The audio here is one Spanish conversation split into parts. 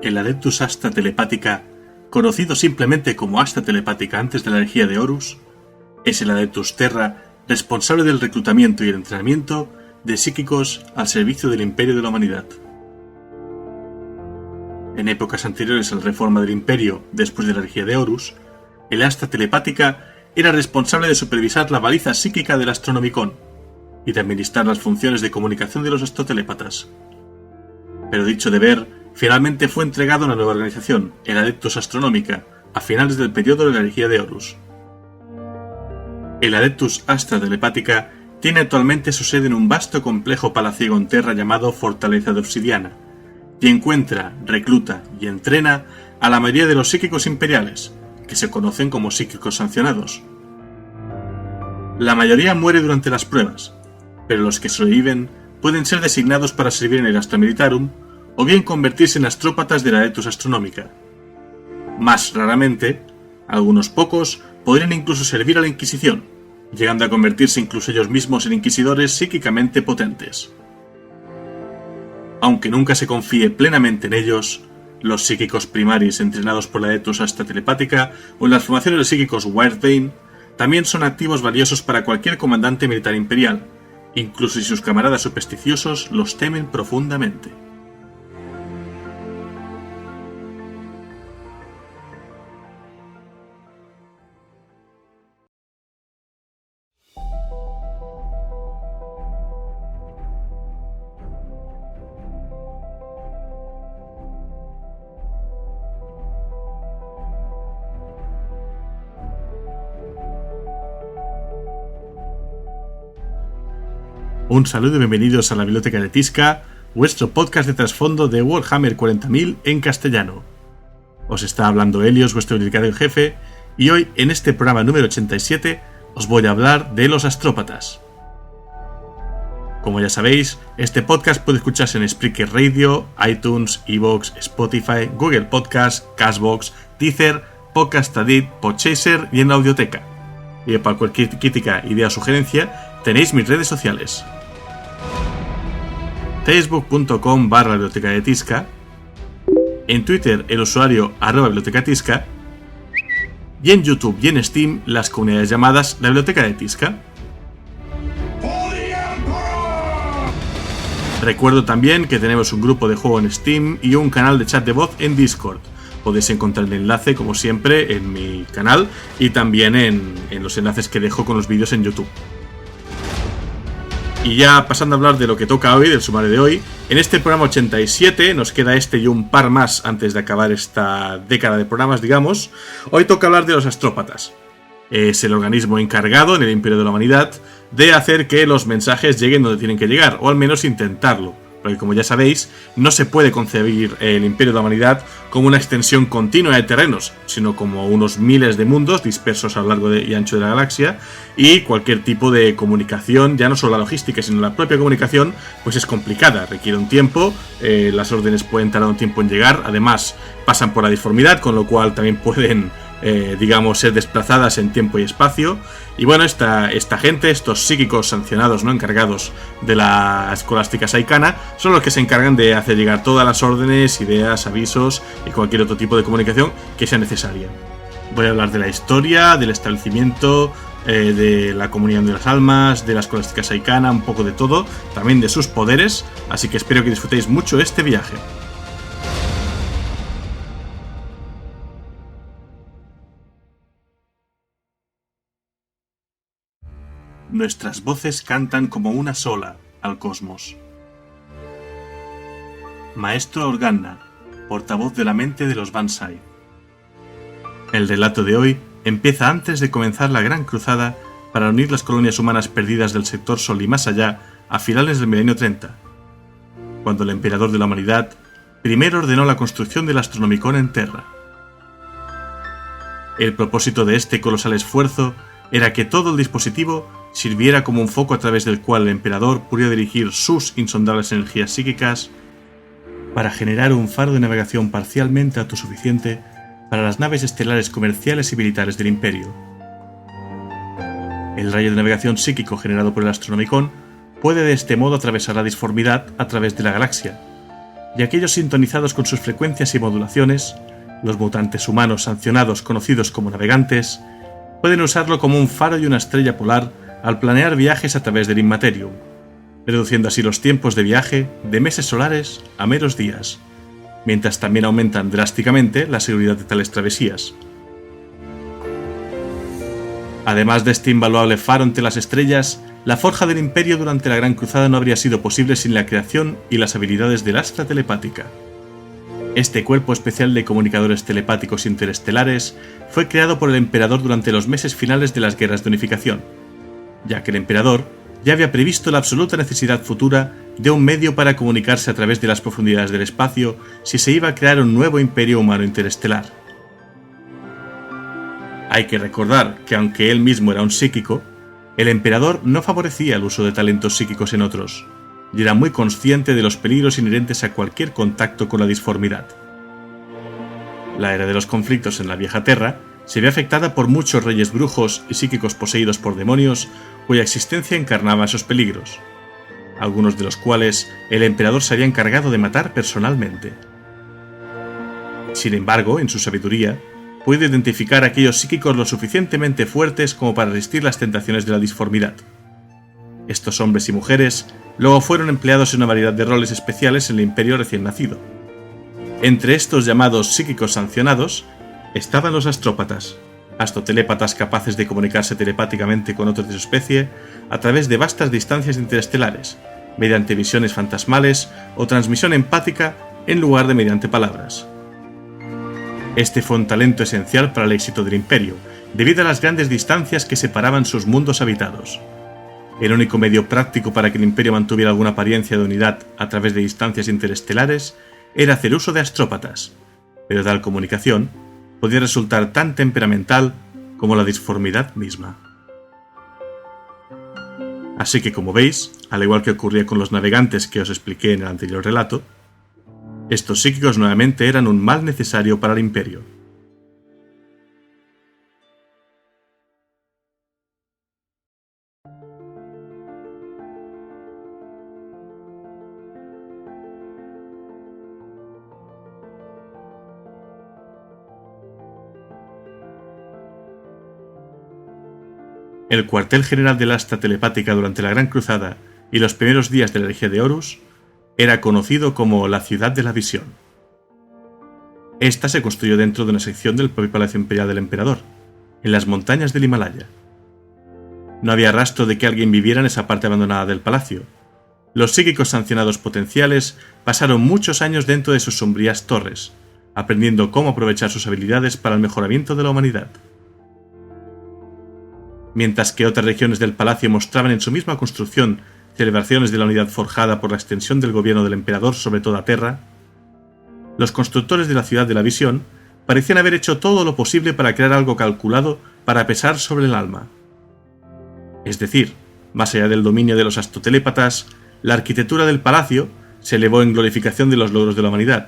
El Adeptus Astra Telepática, conocido simplemente como Astra Telepática antes de la herejía de Horus, es el Adeptus Terra responsable del reclutamiento y el entrenamiento de psíquicos al servicio del Imperio de la Humanidad. En épocas anteriores a la reforma del Imperio, después de la herejía de Horus, el Astra Telepática era responsable de supervisar la baliza psíquica del Astronomicon y de administrar las funciones de comunicación de los astrotelépatas. Pero dicho deber finalmente fue entregado a una nueva organización, el Adeptus Astronómica, a finales del periodo de la herejía de Horus. El Adeptus Astra Telepática tiene actualmente su sede en un vasto complejo palaciego en Terra llamado Fortaleza de Obsidiana, y encuentra, recluta y entrena a la mayoría de los psíquicos imperiales, que se conocen como psíquicos sancionados. La mayoría muere durante las pruebas, pero los que sobreviven pueden ser designados para servir en el Astra Militarum o bien convertirse en astrópatas de la Adeptus Astronómica. Más raramente, algunos pocos podrían incluso servir a la Inquisición, llegando a convertirse incluso ellos mismos en inquisidores psíquicamente potentes. Aunque nunca se confíe plenamente en ellos, los psíquicos primaris entrenados por la Adeptus Astra Telepática o en las formaciones de psíquicos Wiredbane también son activos valiosos para cualquier comandante militar imperial, incluso si sus camaradas supersticiosos los temen profundamente. Un saludo y bienvenidos a la Biblioteca de Tisca, vuestro podcast de trasfondo de Warhammer 40.000 en castellano. Os está hablando Helios, vuestro bibliotecario en jefe, y hoy en este programa número 87 os voy a hablar de los astrópatas. Como ya sabéis, este podcast puede escucharse en Spreaker Radio, iTunes, Evox, Spotify, Google Podcast, Castbox, Deezer, Podcast Addict, Podchaser y en la Audioteca. Y para cualquier crítica, idea o sugerencia, tenéis mis redes sociales. Facebook.com/biblioteca de Tisca, en Twitter el usuario @bibliotecatisca y en YouTube y en Steam las comunidades llamadas la Biblioteca de Tisca. Recuerdo también que tenemos un grupo de juego en Steam y un canal de chat de voz en Discord. Podéis encontrar el enlace, como siempre, en mi canal y también en los enlaces que dejo con los vídeos en YouTube. Y ya pasando a hablar de lo que toca hoy, del sumario de hoy, en este programa 87, nos queda este y un par más antes de acabar esta década de programas, digamos. Hoy toca hablar de los astrópatas. Es el organismo encargado en el Imperio de la Humanidad de hacer que los mensajes lleguen donde tienen que llegar, o al menos intentarlo. Porque como ya sabéis, no se puede concebir el Imperio de la Humanidad como una extensión continua de terrenos, sino como unos miles de mundos dispersos a lo largo y ancho de la galaxia, y cualquier tipo de comunicación, ya no solo la logística, sino la propia comunicación, pues es complicada, requiere un tiempo, las órdenes pueden tardar un tiempo en llegar, además pasan por la disformidad, con lo cual también pueden ser desplazadas en tiempo y espacio. Y bueno, esta gente, estos psíquicos sancionados, no encargados de la escolástica saicana, son los que se encargan de hacer llegar todas las órdenes, ideas, avisos y cualquier otro tipo de comunicación que sea necesaria. Voy a hablar de la historia, del establecimiento, de la comunión de las almas, de la escolástica saicana, un poco de todo, también de sus poderes, así que espero que disfrutéis mucho este viaje. Nuestras voces cantan como una sola al cosmos. Maestro Organa, portavoz de la mente de los Bansai. El relato de hoy empieza antes de comenzar la gran cruzada para unir las colonias humanas perdidas del sector Sol y más allá a finales del milenio 30, cuando el emperador de la humanidad primero ordenó la construcción del Astronomicon en Terra. El propósito de este colosal esfuerzo era que todo el dispositivo sirviera como un foco a través del cual el emperador pudiera dirigir sus insondables energías psíquicas para generar un faro de navegación parcialmente autosuficiente para las naves estelares comerciales y militares del Imperio. El rayo de navegación psíquico generado por el Astronomicon puede de este modo atravesar la disformidad a través de la galaxia, y aquellos sintonizados con sus frecuencias y modulaciones, los mutantes humanos sancionados conocidos como navegantes, pueden usarlo como un faro y una estrella polar al planear viajes a través del Immaterium, reduciendo así los tiempos de viaje de meses solares a meros días, mientras también aumentan drásticamente la seguridad de tales travesías. Además de este invaluable faro entre las estrellas, la forja del Imperio durante la Gran Cruzada no habría sido posible sin la creación y las habilidades del Astra Telepática. Este cuerpo especial de comunicadores telepáticos interestelares fue creado por el Emperador durante los meses finales de las Guerras de Unificación, ya que el Emperador ya había previsto la absoluta necesidad futura de un medio para comunicarse a través de las profundidades del espacio si se iba a crear un nuevo imperio humano interestelar. Hay que recordar que aunque él mismo era un psíquico, el emperador no favorecía el uso de talentos psíquicos en otros, y era muy consciente de los peligros inherentes a cualquier contacto con la disformidad. La era de los conflictos en la Vieja Terra se ve afectada por muchos reyes brujos y psíquicos poseídos por demonios cuya existencia encarnaba esos peligros, algunos de los cuales el emperador se había encargado de matar personalmente. Sin embargo, en su sabiduría, puede identificar a aquellos psíquicos lo suficientemente fuertes como para resistir las tentaciones de la disformidad. Estos hombres y mujeres luego fueron empleados en una variedad de roles especiales en el Imperio recién nacido. Entre estos llamados psíquicos sancionados estaban los astrópatas, astrotelépatas capaces de comunicarse telepáticamente con otros de su especie a través de vastas distancias interestelares, mediante visiones fantasmales o transmisión empática en lugar de mediante palabras. Este fue un talento esencial para el éxito del Imperio, debido a las grandes distancias que separaban sus mundos habitados. El único medio práctico para que el Imperio mantuviera alguna apariencia de unidad a través de distancias interestelares era hacer uso de astrópatas, pero tal comunicación podía resultar tan temperamental como la disformidad misma. Así que, como veis, al igual que ocurría con los navegantes que os expliqué en el anterior relato, estos psíquicos nuevamente eran un mal necesario para el Imperio. El cuartel general del Astra Telepática durante la Gran Cruzada y los primeros días de la herejía de Horus era conocido como la Ciudad de la Visión. Esta se construyó dentro de una sección del propio Palacio Imperial del Emperador, en las montañas del Himalaya. No había rastro de que alguien viviera en esa parte abandonada del palacio. Los psíquicos sancionados potenciales pasaron muchos años dentro de sus sombrías torres, aprendiendo cómo aprovechar sus habilidades para el mejoramiento de la humanidad. Mientras que otras regiones del palacio mostraban en su misma construcción celebraciones de la unidad forjada por la extensión del gobierno del emperador sobre toda Terra, los constructores de la Ciudad de la Visión parecían haber hecho todo lo posible para crear algo calculado para pesar sobre el alma. Es decir, más allá del dominio de los astrotelépatas, la arquitectura del palacio se elevó en glorificación de los logros de la humanidad.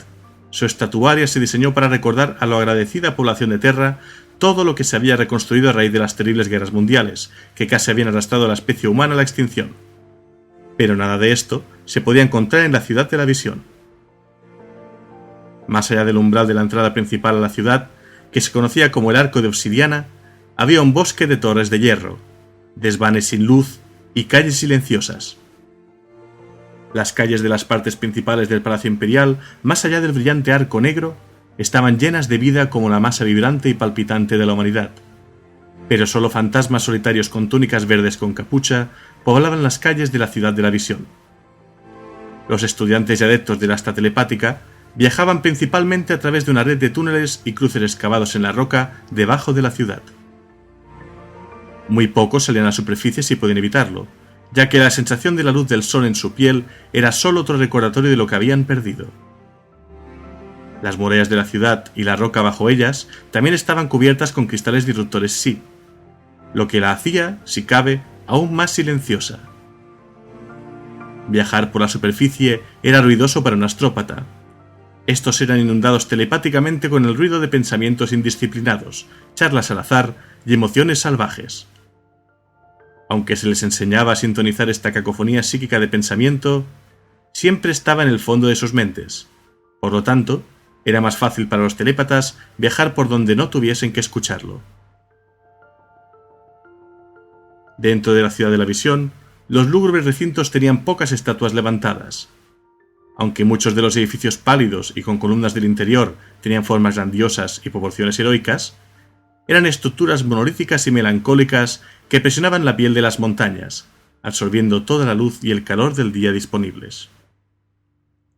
Su estatuaria se diseñó para recordar a la agradecida población de Terra todo lo que se había reconstruido a raíz de las terribles guerras mundiales, que casi habían arrastrado a la especie humana a la extinción. Pero nada de esto se podía encontrar en la Ciudad de la Visión. Más allá del umbral de la entrada principal a la ciudad, que se conocía como el Arco de Obsidiana, había un bosque de torres de hierro, desvanes sin luz y calles silenciosas. Las calles de las partes principales del Palacio Imperial, más allá del brillante arco negro, estaban llenas de vida como la masa vibrante y palpitante de la humanidad. Pero solo fantasmas solitarios con túnicas verdes con capucha poblaban las calles de la Ciudad de la Visión. Los estudiantes y adeptos de la Astra Telepática viajaban principalmente a través de una red de túneles y cruces excavados en la roca debajo de la ciudad. Muy pocos salían a la superficie si podían evitarlo, ya que la sensación de la luz del sol en su piel era solo otro recordatorio de lo que habían perdido. Las murallas de la ciudad y la roca bajo ellas también estaban cubiertas con cristales disruptores Psi, lo que la hacía, si cabe, aún más silenciosa. Viajar por la superficie era ruidoso para un astrópata. Estos eran inundados telepáticamente con el ruido de pensamientos indisciplinados, charlas al azar y emociones salvajes. Aunque se les enseñaba a sintonizar esta cacofonía psíquica de pensamiento, siempre estaba en el fondo de sus mentes, Por lo tanto, era más fácil para los telépatas viajar por donde no tuviesen que escucharlo. Dentro de la ciudad de la visión, los lúgubres recintos tenían pocas estatuas levantadas. Aunque muchos de los edificios pálidos y con columnas del interior tenían formas grandiosas y proporciones heroicas, eran estructuras monolíticas y melancólicas que presionaban la piel de las montañas, absorbiendo toda la luz y el calor del día disponibles.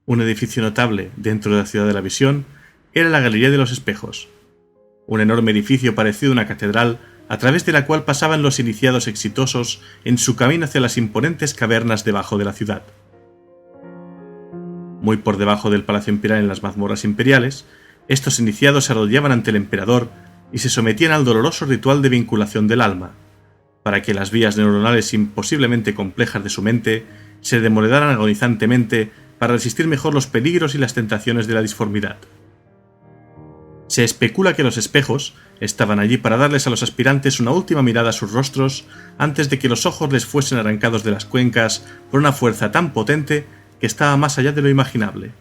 Un edificio notable dentro de la ciudad de la visión era la Galería de los Espejos, un enorme edificio parecido a una catedral a través de la cual pasaban los iniciados exitosos en su camino hacia las imponentes cavernas debajo de la ciudad. Muy por debajo del Palacio Imperial en las mazmorras imperiales, estos iniciados se arrodillaban ante el emperador y se sometían al doloroso ritual de vinculación del alma, para que las vías neuronales imposiblemente complejas de su mente se demoledaran agonizantemente para resistir mejor los peligros y las tentaciones de la disformidad. Se especula que los espejos estaban allí para darles a los aspirantes una última mirada a sus rostros antes de que los ojos les fuesen arrancados de las cuencas por una fuerza tan potente que estaba más allá de lo imaginable.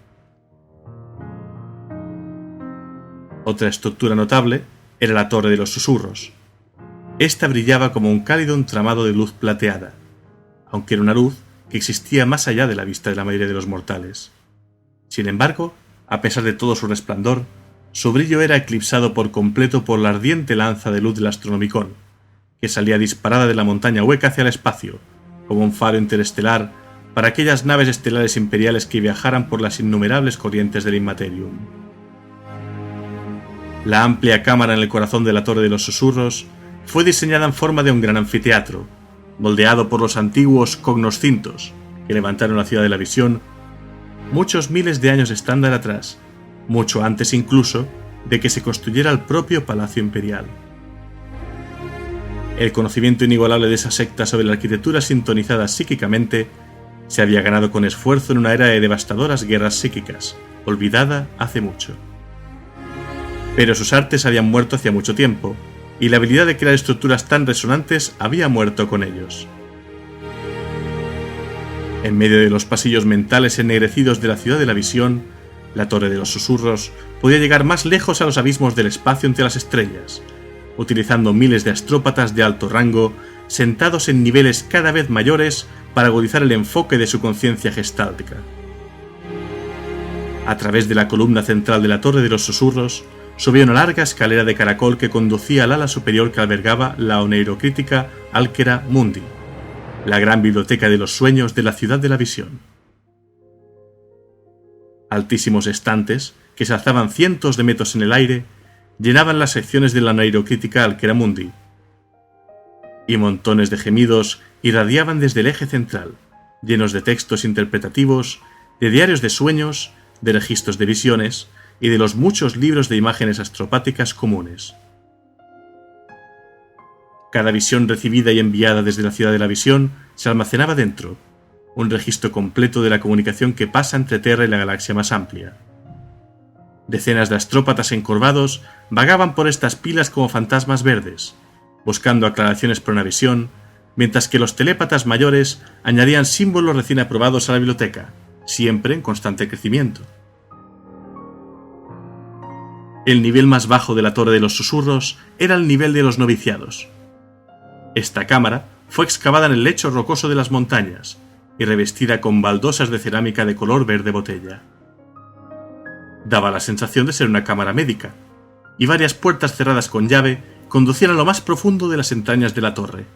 Otra estructura notable era la Torre de los Susurros. Esta brillaba como un cálido entramado de luz plateada, aunque era una luz que existía más allá de la vista de la mayoría de los mortales. Sin embargo, a pesar de todo su resplandor, su brillo era eclipsado por completo por la ardiente lanza de luz del Astronomicon, que salía disparada de la montaña hueca hacia el espacio, como un faro interestelar para aquellas naves estelares imperiales que viajaran por las innumerables corrientes del Immaterium. La amplia cámara en el corazón de la Torre de los Susurros fue diseñada en forma de un gran anfiteatro, moldeado por los antiguos cognoscintos que levantaron la ciudad de la visión muchos miles de años estándar atrás, mucho antes incluso de que se construyera el propio Palacio Imperial. El conocimiento inigualable de esa secta sobre la arquitectura sintonizada psíquicamente se había ganado con esfuerzo en una era de devastadoras guerras psíquicas, olvidada hace mucho. Pero sus artes habían muerto hacía mucho tiempo, y la habilidad de crear estructuras tan resonantes había muerto con ellos. En medio de los pasillos mentales ennegrecidos de la ciudad de la visión, la Torre de los Susurros podía llegar más lejos a los abismos del espacio entre las estrellas, utilizando miles de astrópatas de alto rango sentados en niveles cada vez mayores para agudizar el enfoque de su conciencia gestáltica. A través de la columna central de la Torre de los Susurros subía una larga escalera de caracol que conducía al ala superior que albergaba la oneirocrítica Alquera Mundi, la gran biblioteca de los sueños de la ciudad de la visión. Altísimos estantes, que se alzaban cientos de metros en el aire, llenaban las secciones de la oneirocrítica Alquera Mundi, y montones de gemidos irradiaban desde el eje central, llenos de textos interpretativos, de diarios de sueños, de registros de visiones y de los muchos libros de imágenes astropáticas comunes. Cada visión recibida y enviada desde la ciudad de la visión se almacenaba dentro, un registro completo de la comunicación que pasa entre Terra y la galaxia más amplia. Decenas de astrópatas encorvados vagaban por estas pilas como fantasmas verdes, buscando aclaraciones por una visión, mientras que los telépatas mayores añadían símbolos recién aprobados a la biblioteca, siempre en constante crecimiento. El nivel más bajo de la Torre de los Susurros era el nivel de los noviciados. Esta cámara fue excavada en el lecho rocoso de las montañas y revestida con baldosas de cerámica de color verde botella. Daba la sensación de ser una cámara médica, y varias puertas cerradas con llave conducían a lo más profundo de las entrañas de la torre.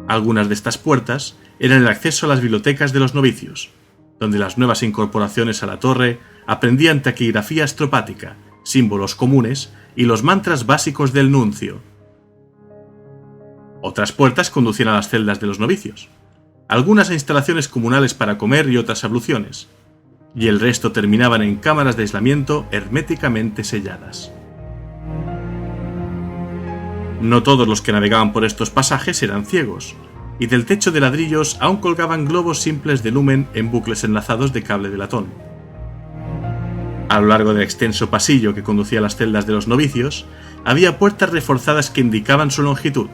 Algunas de estas puertas eran el acceso a las bibliotecas de los novicios, donde las nuevas incorporaciones a la torre aprendían taquigrafía astropática, símbolos comunes y los mantras básicos del nuncio. Otras puertas conducían a las celdas de los novicios, algunas a instalaciones comunales para comer y otras abluciones, y el resto terminaban en cámaras de aislamiento herméticamente selladas. No todos los que navegaban por estos pasajes eran ciegos, y del techo de ladrillos aún colgaban globos simples de lumen en bucles enlazados de cable de latón. A lo largo del extenso pasillo que conducía a las celdas de los novicios, había puertas reforzadas que indicaban su longitud,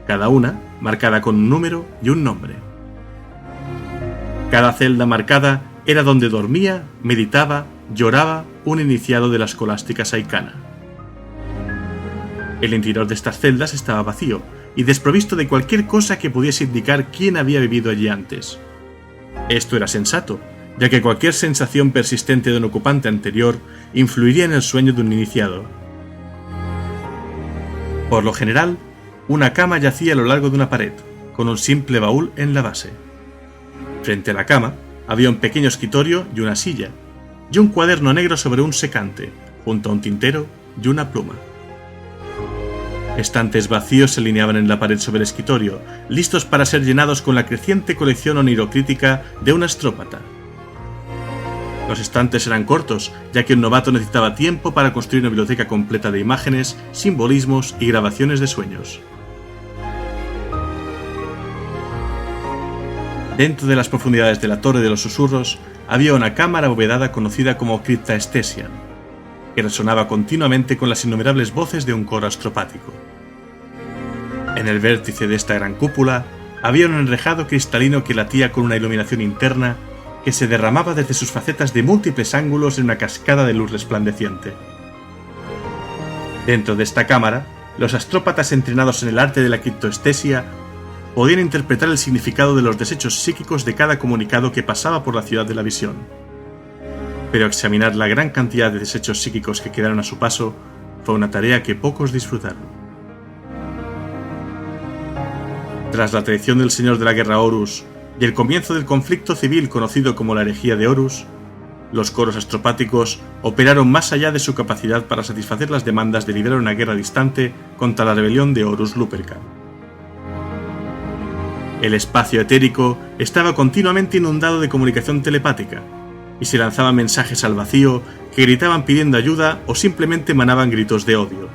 cada una marcada con un número y un nombre. Cada celda marcada era donde dormía, meditaba, lloraba un iniciado de la escolástica saicana. El interior de estas celdas estaba vacío y desprovisto de cualquier cosa que pudiese indicar quién había vivido allí antes. Esto era sensato, ya que cualquier sensación persistente de un ocupante anterior influiría en el sueño de un iniciado. Por lo general, una cama yacía a lo largo de una pared, con un simple baúl en la base. Frente a la cama había un pequeño escritorio y una silla, y un cuaderno negro sobre un secante, junto a un tintero y una pluma. Estantes vacíos se alineaban en la pared sobre el escritorio, listos para ser llenados con la creciente colección onirocrítica de un astrópata. Los estantes eran cortos, ya que un novato necesitaba tiempo para construir una biblioteca completa de imágenes, simbolismos y grabaciones de sueños. Dentro de las profundidades de la Torre de los Susurros había una cámara abovedada conocida como Crypta Estesian, que resonaba continuamente con las innumerables voces de un coro astropático. En el vértice de esta gran cúpula había un enrejado cristalino que latía con una iluminación interna que se derramaba desde sus facetas de múltiples ángulos en una cascada de luz resplandeciente. Dentro de esta cámara, los astrópatas entrenados en el arte de la criptoestesia podían interpretar el significado de los desechos psíquicos de cada comunicado que pasaba por la ciudad de la visión. Pero examinar la gran cantidad de desechos psíquicos que quedaron a su paso fue una tarea que pocos disfrutaron. Tras la traición del señor de la guerra Horus y el comienzo del conflicto civil conocido como la herejía de Horus, los coros astropáticos operaron más allá de su capacidad para satisfacer las demandas de librar una guerra distante contra la rebelión de Horus Lupercal. El espacio etérico estaba continuamente inundado de comunicación telepática, y se lanzaban mensajes al vacío que gritaban pidiendo ayuda o simplemente emanaban gritos de odio.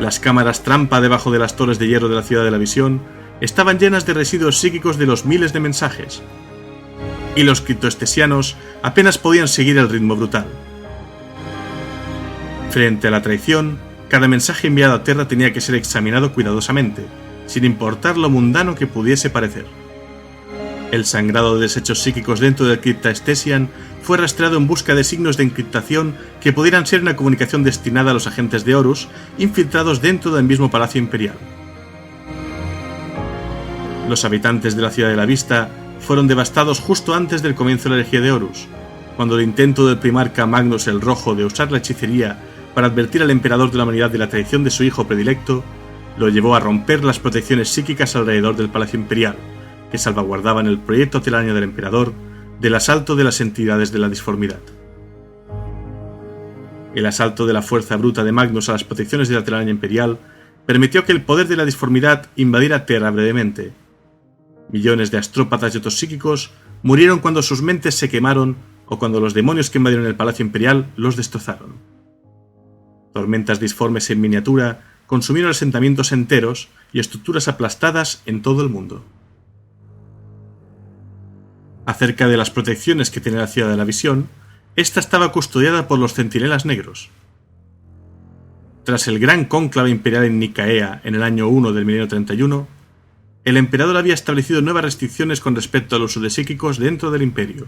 Las cámaras trampa debajo de las torres de hierro de la Ciudad de la Visión estaban llenas de residuos psíquicos de los miles de mensajes, y los criptoestesianos apenas podían seguir el ritmo brutal. Frente a la traición, cada mensaje enviado a Terra tenía que ser examinado cuidadosamente, sin importar lo mundano que pudiese parecer. El sangrado de desechos psíquicos dentro del Crypta Estesian fue rastreado en busca de signos de encriptación que pudieran ser una comunicación destinada a los agentes de Horus infiltrados dentro del mismo Palacio Imperial. Los habitantes de la Ciudad de la Vista fueron devastados justo antes del comienzo de la herejía de Horus, cuando el intento del primarca Magnus el Rojo de usar la hechicería para advertir al emperador de la humanidad de la traición de su hijo predilecto lo llevó a romper las protecciones psíquicas alrededor del Palacio Imperial, que salvaguardaban el proyecto teláneo del emperador del asalto de las entidades de la disformidad. El asalto de la fuerza bruta de Magnus a las protecciones de la telaraña imperial permitió que el poder de la disformidad invadiera Terra brevemente. Millones de astrópatas y otros psíquicos murieron cuando sus mentes se quemaron o cuando los demonios que invadieron el Palacio Imperial los destrozaron. Tormentas disformes en miniatura consumieron asentamientos enteros y estructuras aplastadas en todo el mundo. Acerca de las protecciones que tenía la Ciudad de la Visión, esta estaba custodiada por los Centinelas Negros. Tras el gran cónclave imperial en Nicaea en el año 1 del milenio 31, el emperador había establecido nuevas restricciones con respecto al uso de psíquicos dentro del imperio.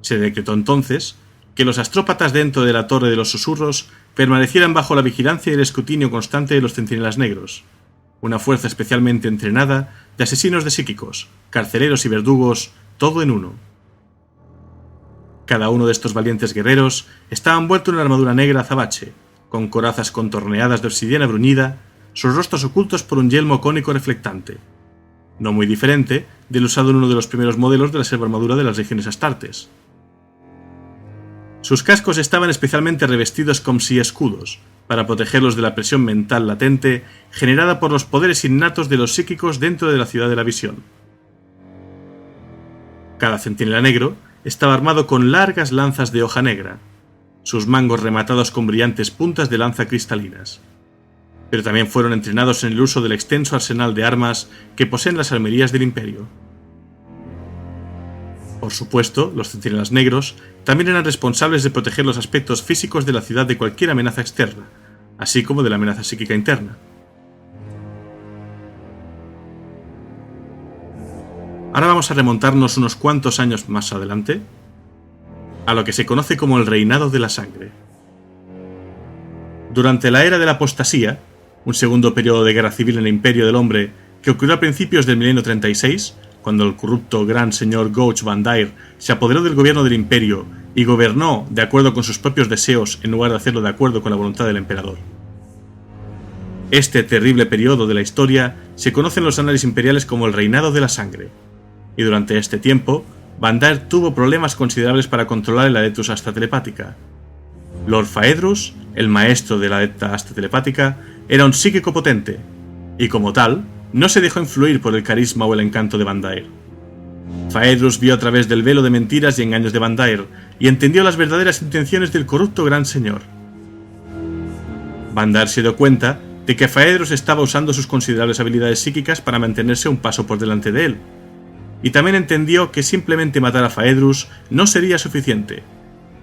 Se decretó entonces que los astrópatas dentro de la Torre de los Susurros permanecieran bajo la vigilancia y el escrutinio constante de los Centinelas Negros, una fuerza especialmente entrenada de asesinos de psíquicos, carceleros y verdugos, todo en uno. Cada uno de estos valientes guerreros estaba envuelto en una armadura negra azabache, con corazas contorneadas de obsidiana bruñida, sus rostros ocultos por un yelmo cónico reflectante, no muy diferente del usado en uno de los primeros modelos de la armadura de las legiones astartes. Sus cascos estaban especialmente revestidos con escudos, para protegerlos de la presión mental latente generada por los poderes innatos de los psíquicos dentro de la Ciudad de la Visión. Cada centinela negro estaba armado con largas lanzas de hoja negra, sus mangos rematados con brillantes puntas de lanza cristalinas. Pero también fueron entrenados en el uso del extenso arsenal de armas que poseen las armerías del Imperio. Por supuesto, los centinelas negros también eran responsables de proteger los aspectos físicos de la ciudad de cualquier amenaza externa, así como de la amenaza psíquica interna. Ahora vamos a remontarnos unos cuantos años más adelante a lo que se conoce como el Reinado de la Sangre. Durante la era de la apostasía, un segundo periodo de guerra civil en el Imperio del Hombre que ocurrió a principios del milenio 36, cuando el corrupto gran señor Gouch Vandair se apoderó del gobierno del Imperio y gobernó de acuerdo con sus propios deseos en lugar de hacerlo de acuerdo con la voluntad del emperador. Este terrible periodo de la historia se conoce en los anales imperiales como el Reinado de la Sangre, y durante este tiempo, Vandair tuvo problemas considerables para controlar el Adeptus Astra Telepática. Lord Phaedrus, el maestro de la Adepta Astra Telepática, era un psíquico potente, y como tal, no se dejó influir por el carisma o el encanto de Vandair. Phaedrus vio a través del velo de mentiras y engaños de Vandair y entendió las verdaderas intenciones del corrupto gran señor. Vandair se dio cuenta de que Phaedrus estaba usando sus considerables habilidades psíquicas para mantenerse un paso por delante de él, y también entendió que simplemente matar a Phaedrus no sería suficiente,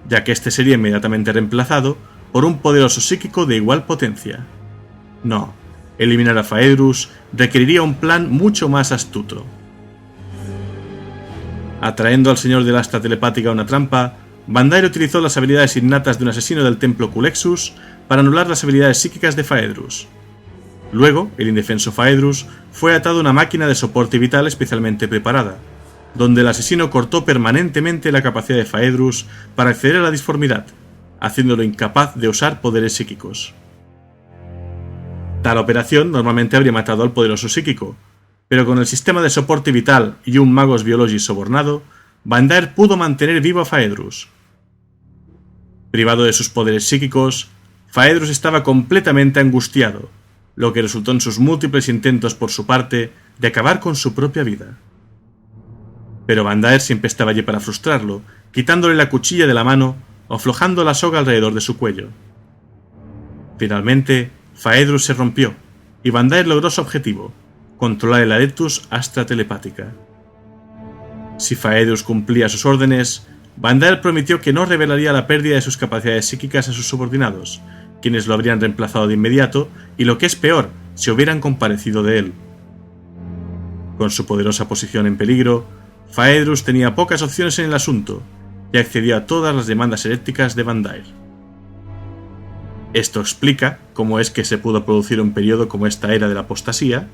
ya que este sería inmediatamente reemplazado por un poderoso psíquico de igual potencia. No, eliminar a Phaedrus requeriría un plan mucho más astuto. Atrayendo al señor del Astra Telepática a una trampa, Vandair utilizó las habilidades innatas de un asesino del templo Culexus para anular las habilidades psíquicas de Phaedrus. Luego, el indefenso Phaedrus fue atado a una máquina de soporte vital especialmente preparada, donde el asesino cortó permanentemente la capacidad de Phaedrus para acceder a la disformidad, haciéndolo incapaz de usar poderes psíquicos. Tal operación normalmente habría matado al poderoso psíquico, pero con el sistema de soporte vital y un Magos Biologis sobornado, Vandair pudo mantener vivo a Phaedrus. Privado de sus poderes psíquicos, Phaedrus estaba completamente angustiado, lo que resultó en sus múltiples intentos por su parte de acabar con su propia vida. Pero Vandair siempre estaba allí para frustrarlo, quitándole la cuchilla de la mano o aflojando la soga alrededor de su cuello. Finalmente, Phaedrus se rompió, y Vandair logró su objetivo, controlar el Adeptus Astra Telepática. Si Phaedrus cumplía sus órdenes, Vandair prometió que no revelaría la pérdida de sus capacidades psíquicas a sus subordinados, quienes lo habrían reemplazado de inmediato y, lo que es peor, se hubieran compadecido de él. Con su poderosa posición en peligro, Phaedrus tenía pocas opciones en el asunto y accedió a todas las demandas heréticas de Vandair. Esto explica cómo es que se pudo producir un periodo como esta era de la apostasía,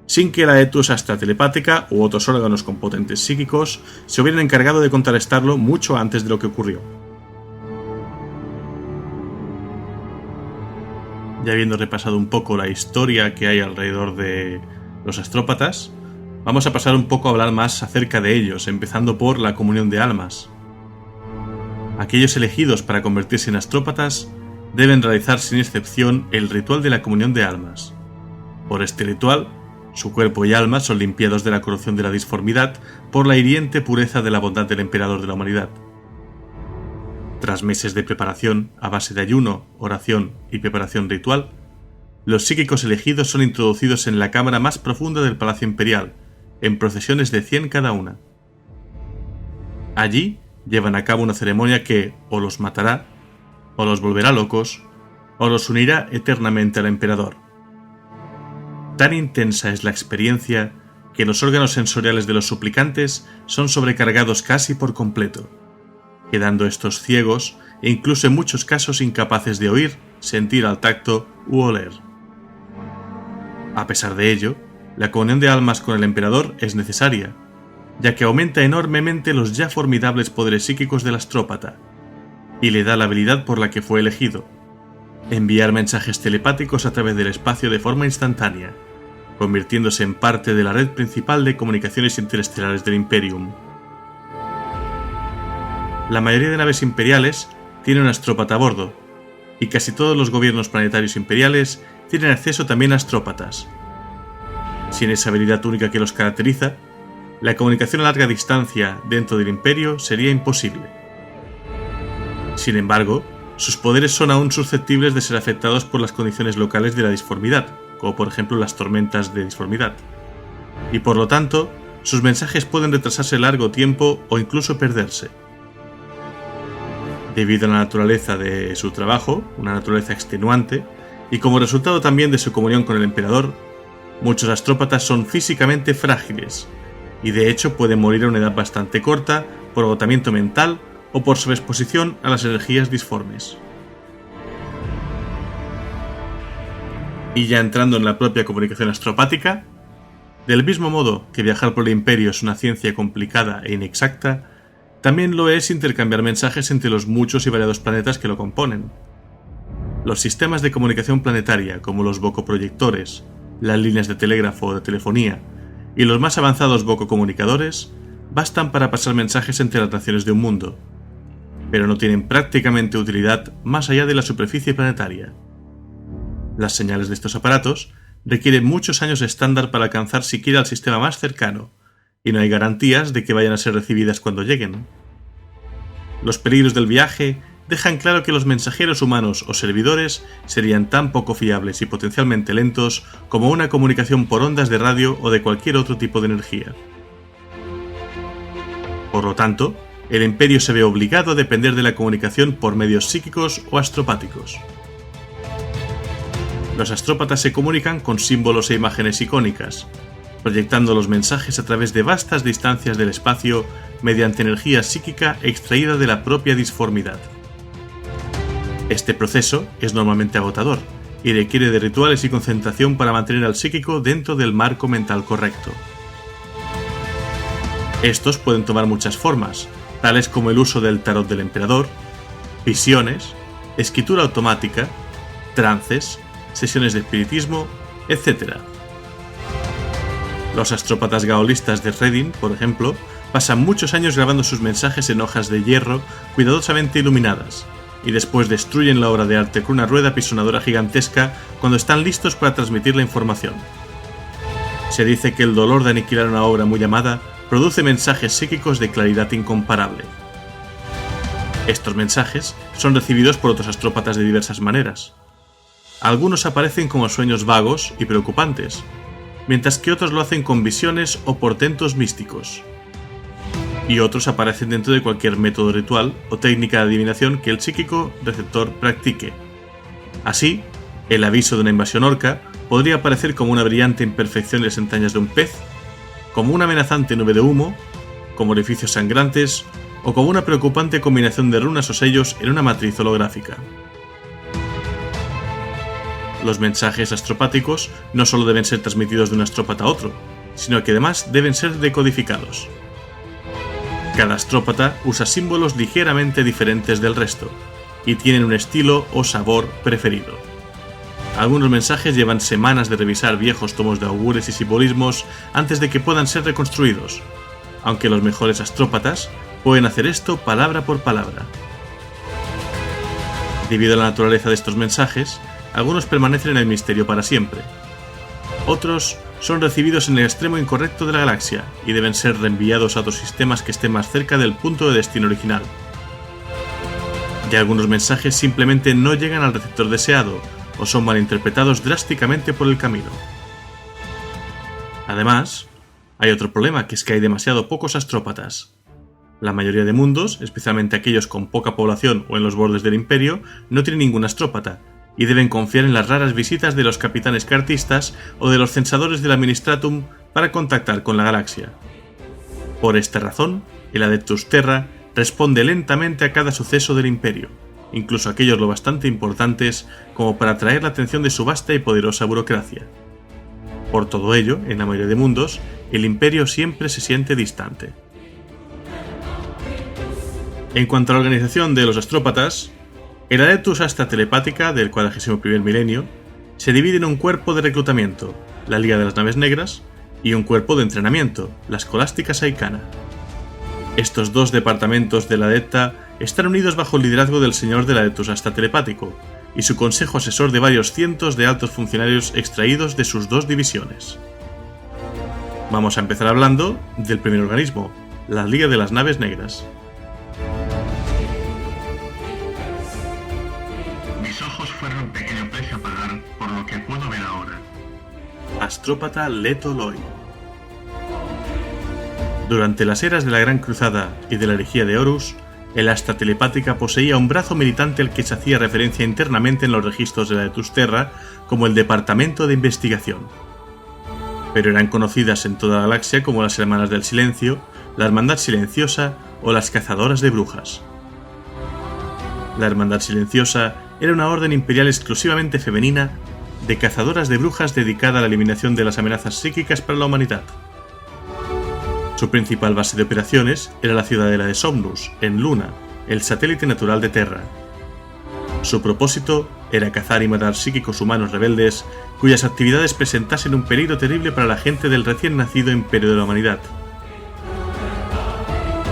sin que la Adeptus Astra Telepática u otros órganos con potentes psíquicos se hubieran encargado de contrarrestarlo mucho antes de lo que ocurrió. Ya habiendo repasado un poco la historia que hay alrededor de los astrópatas, vamos a pasar un poco a hablar más acerca de ellos, empezando por la comunión de almas. Aquellos elegidos para convertirse en astrópatas deben realizar sin excepción el ritual de la comunión de almas. Por este ritual, su cuerpo y alma son limpiados de la corrupción de la disformidad por la hiriente pureza de la bondad del emperador de la humanidad. Tras meses de preparación a base de ayuno, oración y preparación ritual, los psíquicos elegidos son introducidos en la cámara más profunda del Palacio Imperial, en procesiones de 100 cada una. Allí llevan a cabo una ceremonia que o los matará, o los volverá locos, o los unirá eternamente al emperador. Tan intensa es la experiencia que los órganos sensoriales de los suplicantes son sobrecargados casi por completo, quedando estos ciegos e incluso en muchos casos incapaces de oír, sentir al tacto u oler. A pesar de ello, la comunión de almas con el emperador es necesaria, ya que aumenta enormemente los ya formidables poderes psíquicos del astrópata, y le da la habilidad por la que fue elegido: enviar mensajes telepáticos a través del espacio de forma instantánea, convirtiéndose en parte de la red principal de comunicaciones interestelares del Imperium. La mayoría de naves imperiales tienen un astrópata a bordo, y casi todos los gobiernos planetarios imperiales tienen acceso también a astrópatas. Sin esa habilidad única que los caracteriza, la comunicación a larga distancia dentro del Imperio sería imposible. Sin embargo, sus poderes son aún susceptibles de ser afectados por las condiciones locales de la disformidad, como por ejemplo las tormentas de disformidad, y por lo tanto, sus mensajes pueden retrasarse largo tiempo o incluso perderse. Debido a la naturaleza de su trabajo, una naturaleza extenuante, y como resultado también de su comunión con el emperador, muchos astrópatas son físicamente frágiles, y de hecho pueden morir a una edad bastante corta por agotamiento mental o por sobreexposición a las energías disformes. Y ya entrando en la propia comunicación astropática, del mismo modo que viajar por el Imperio es una ciencia complicada e inexacta, también lo es intercambiar mensajes entre los muchos y variados planetas que lo componen. Los sistemas de comunicación planetaria, como los bocoproyectores, las líneas de telégrafo o de telefonía, y los más avanzados bococomunicadores, bastan para pasar mensajes entre las naciones de un mundo, pero no tienen prácticamente utilidad más allá de la superficie planetaria. Las señales de estos aparatos requieren muchos años estándar para alcanzar siquiera el sistema más cercano, y no hay garantías de que vayan a ser recibidas cuando lleguen. Los peligros del viaje dejan claro que los mensajeros humanos o servidores serían tan poco fiables y potencialmente lentos como una comunicación por ondas de radio o de cualquier otro tipo de energía. Por lo tanto, el Imperio se ve obligado a depender de la comunicación por medios psíquicos o astropáticos. Los astrópatas se comunican con símbolos e imágenes icónicas, proyectando los mensajes a través de vastas distancias del espacio mediante energía psíquica extraída de la propia disformidad. Este proceso es normalmente agotador y requiere de rituales y concentración para mantener al psíquico dentro del marco mental correcto. Estos pueden tomar muchas formas, tales como el uso del tarot del emperador, visiones, escritura automática, trances, sesiones de espiritismo, etc. Los astrópatas gaolistas de Reading, por ejemplo, pasan muchos años grabando sus mensajes en hojas de hierro cuidadosamente iluminadas, y después destruyen la obra de arte con una rueda pisonadora gigantesca cuando están listos para transmitir la información. Se dice que el dolor de aniquilar una obra muy amada produce mensajes psíquicos de claridad incomparable. Estos mensajes son recibidos por otros astrópatas de diversas maneras. Algunos aparecen como sueños vagos y preocupantes, mientras que otros lo hacen con visiones o portentos místicos. Y otros aparecen dentro de cualquier método ritual o técnica de adivinación que el psíquico receptor practique. Así, el aviso de una invasión orca podría aparecer como una brillante imperfección en las entrañas de un pez, como una amenazante nube de humo, como orificios sangrantes o como una preocupante combinación de runas o sellos en una matriz holográfica. Los mensajes astropáticos no solo deben ser transmitidos de un astrópata a otro, sino que además deben ser decodificados. Cada astrópata usa símbolos ligeramente diferentes del resto, y tienen un estilo o sabor preferido. Algunos mensajes llevan semanas de revisar viejos tomos de augures y simbolismos antes de que puedan ser reconstruidos, aunque los mejores astrópatas pueden hacer esto palabra por palabra. Debido a la naturaleza de estos mensajes, algunos permanecen en el misterio para siempre. Otros son recibidos en el extremo incorrecto de la galaxia y deben ser reenviados a otros sistemas que estén más cerca del punto de destino original. Y algunos mensajes simplemente no llegan al receptor deseado o son malinterpretados drásticamente por el camino. Además, hay otro problema, que es que hay demasiado pocos astrópatas. La mayoría de mundos, especialmente aquellos con poca población o en los bordes del Imperio, no tienen ningún astrópata, y deben confiar en las raras visitas de los capitanes cartistas o de los censadores del Administratum para contactar con la galaxia. Por esta razón, el Adeptus Terra responde lentamente a cada suceso del Imperio, incluso aquellos lo bastante importantes como para atraer la atención de su vasta y poderosa burocracia. Por todo ello, en la mayoría de mundos, el Imperio siempre se siente distante. En cuanto a la organización de los astrópatas, el Adeptus Astra Telepática del 41º milenio se divide en un cuerpo de reclutamiento, la Liga de las Naves Negras, y un cuerpo de entrenamiento, la Escolástica Saicana. Estos dos departamentos de la Adepta están unidos bajo el liderazgo del señor del Adeptus Astra Telepático y su consejo asesor de varios cientos de altos funcionarios extraídos de sus dos divisiones. Vamos a empezar hablando del primer organismo, la Liga de las Naves Negras. Mis ojos fueron un pequeño precio a pagar por lo que puedo ver ahora. Astrópata Leto Loi. Durante las eras de la Gran Cruzada y de la herejía de Horus, el Astra Telepática poseía un brazo militante al que se hacía referencia internamente en los registros de la Adeptus Terra como el Departamento de Investigación. pero eran conocidas en toda la galaxia como las Hermanas del Silencio, la Hermandad Silenciosa o las Cazadoras de Brujas. La Hermandad Silenciosa era una orden imperial exclusivamente femenina de cazadoras de brujas dedicada a la eliminación de las amenazas psíquicas para la humanidad. Su principal base de operaciones era la ciudadela de Somnus, en Luna, el satélite natural de Terra. Su propósito era cazar y matar psíquicos humanos rebeldes cuyas actividades presentasen un peligro terrible para la gente del recién nacido Imperio de la Humanidad.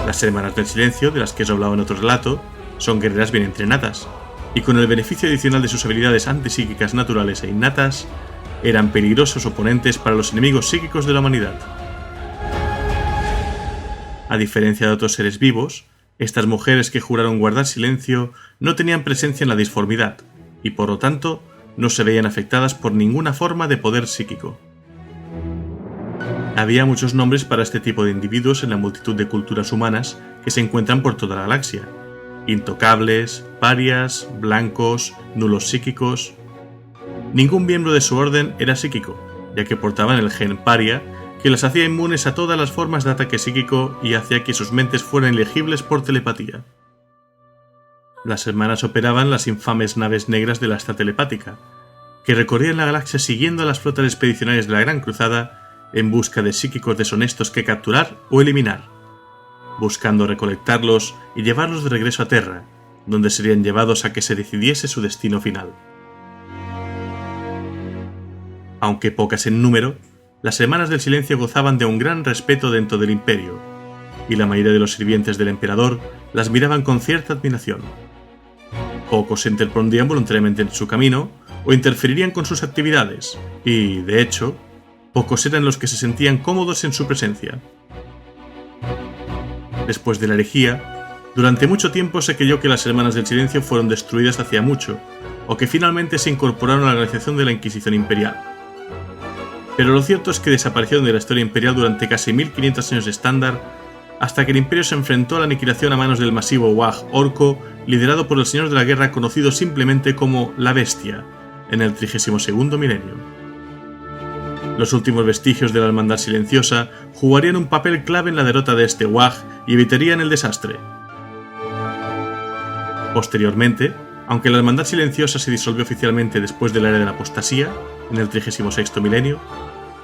Las Hermanas del Silencio, de las que os he hablado en otro relato, son guerreras bien entrenadas, y con el beneficio adicional de sus habilidades antipsíquicas naturales e innatas, eran peligrosos oponentes para los enemigos psíquicos de la humanidad. A diferencia de otros seres vivos, estas mujeres que juraron guardar silencio no tenían presencia en la disformidad, y por lo tanto no se veían afectadas por ninguna forma de poder psíquico. Había muchos nombres para este tipo de individuos en la multitud de culturas humanas que se encuentran por toda la galaxia: intocables, parias, blancos, nulos psíquicos. Ningún miembro de su orden era psíquico, ya que portaban el gen paria, que las hacía inmunes a todas las formas de ataque psíquico y hacía que sus mentes fueran ilegibles por telepatía. Las hermanas operaban las infames naves negras de la Esta Telepática, que recorrían la galaxia siguiendo a las flotas expedicionarias de la Gran Cruzada en busca de psíquicos deshonestos que capturar o eliminar, buscando recolectarlos y llevarlos de regreso a Terra, donde serían llevados a que se decidiese su destino final. Aunque pocas en número, las Hermanas del Silencio gozaban de un gran respeto dentro del Imperio, y la mayoría de los sirvientes del Emperador las miraban con cierta admiración. Pocos se interpondrían voluntariamente en su camino o interferirían con sus actividades, y, de hecho, pocos eran los que se sentían cómodos en su presencia. Después de la herejía, durante mucho tiempo se creyó que las Hermanas del Silencio fueron destruidas hacía mucho, o que finalmente se incorporaron a la organización de la Inquisición Imperial. Pero lo cierto es que desaparecieron de la historia imperial durante casi 1500 años estándar, hasta que el Imperio se enfrentó a la aniquilación a manos del masivo Wag Orco, liderado por el Señor de la Guerra conocido simplemente como la Bestia, en el 32º milenio. Los últimos vestigios de la Hermandad Silenciosa jugarían un papel clave en la derrota de este Wag y evitarían el desastre. Posteriormente, aunque la Hermandad Silenciosa se disolvió oficialmente después de la era de la apostasía, en el 36º milenio,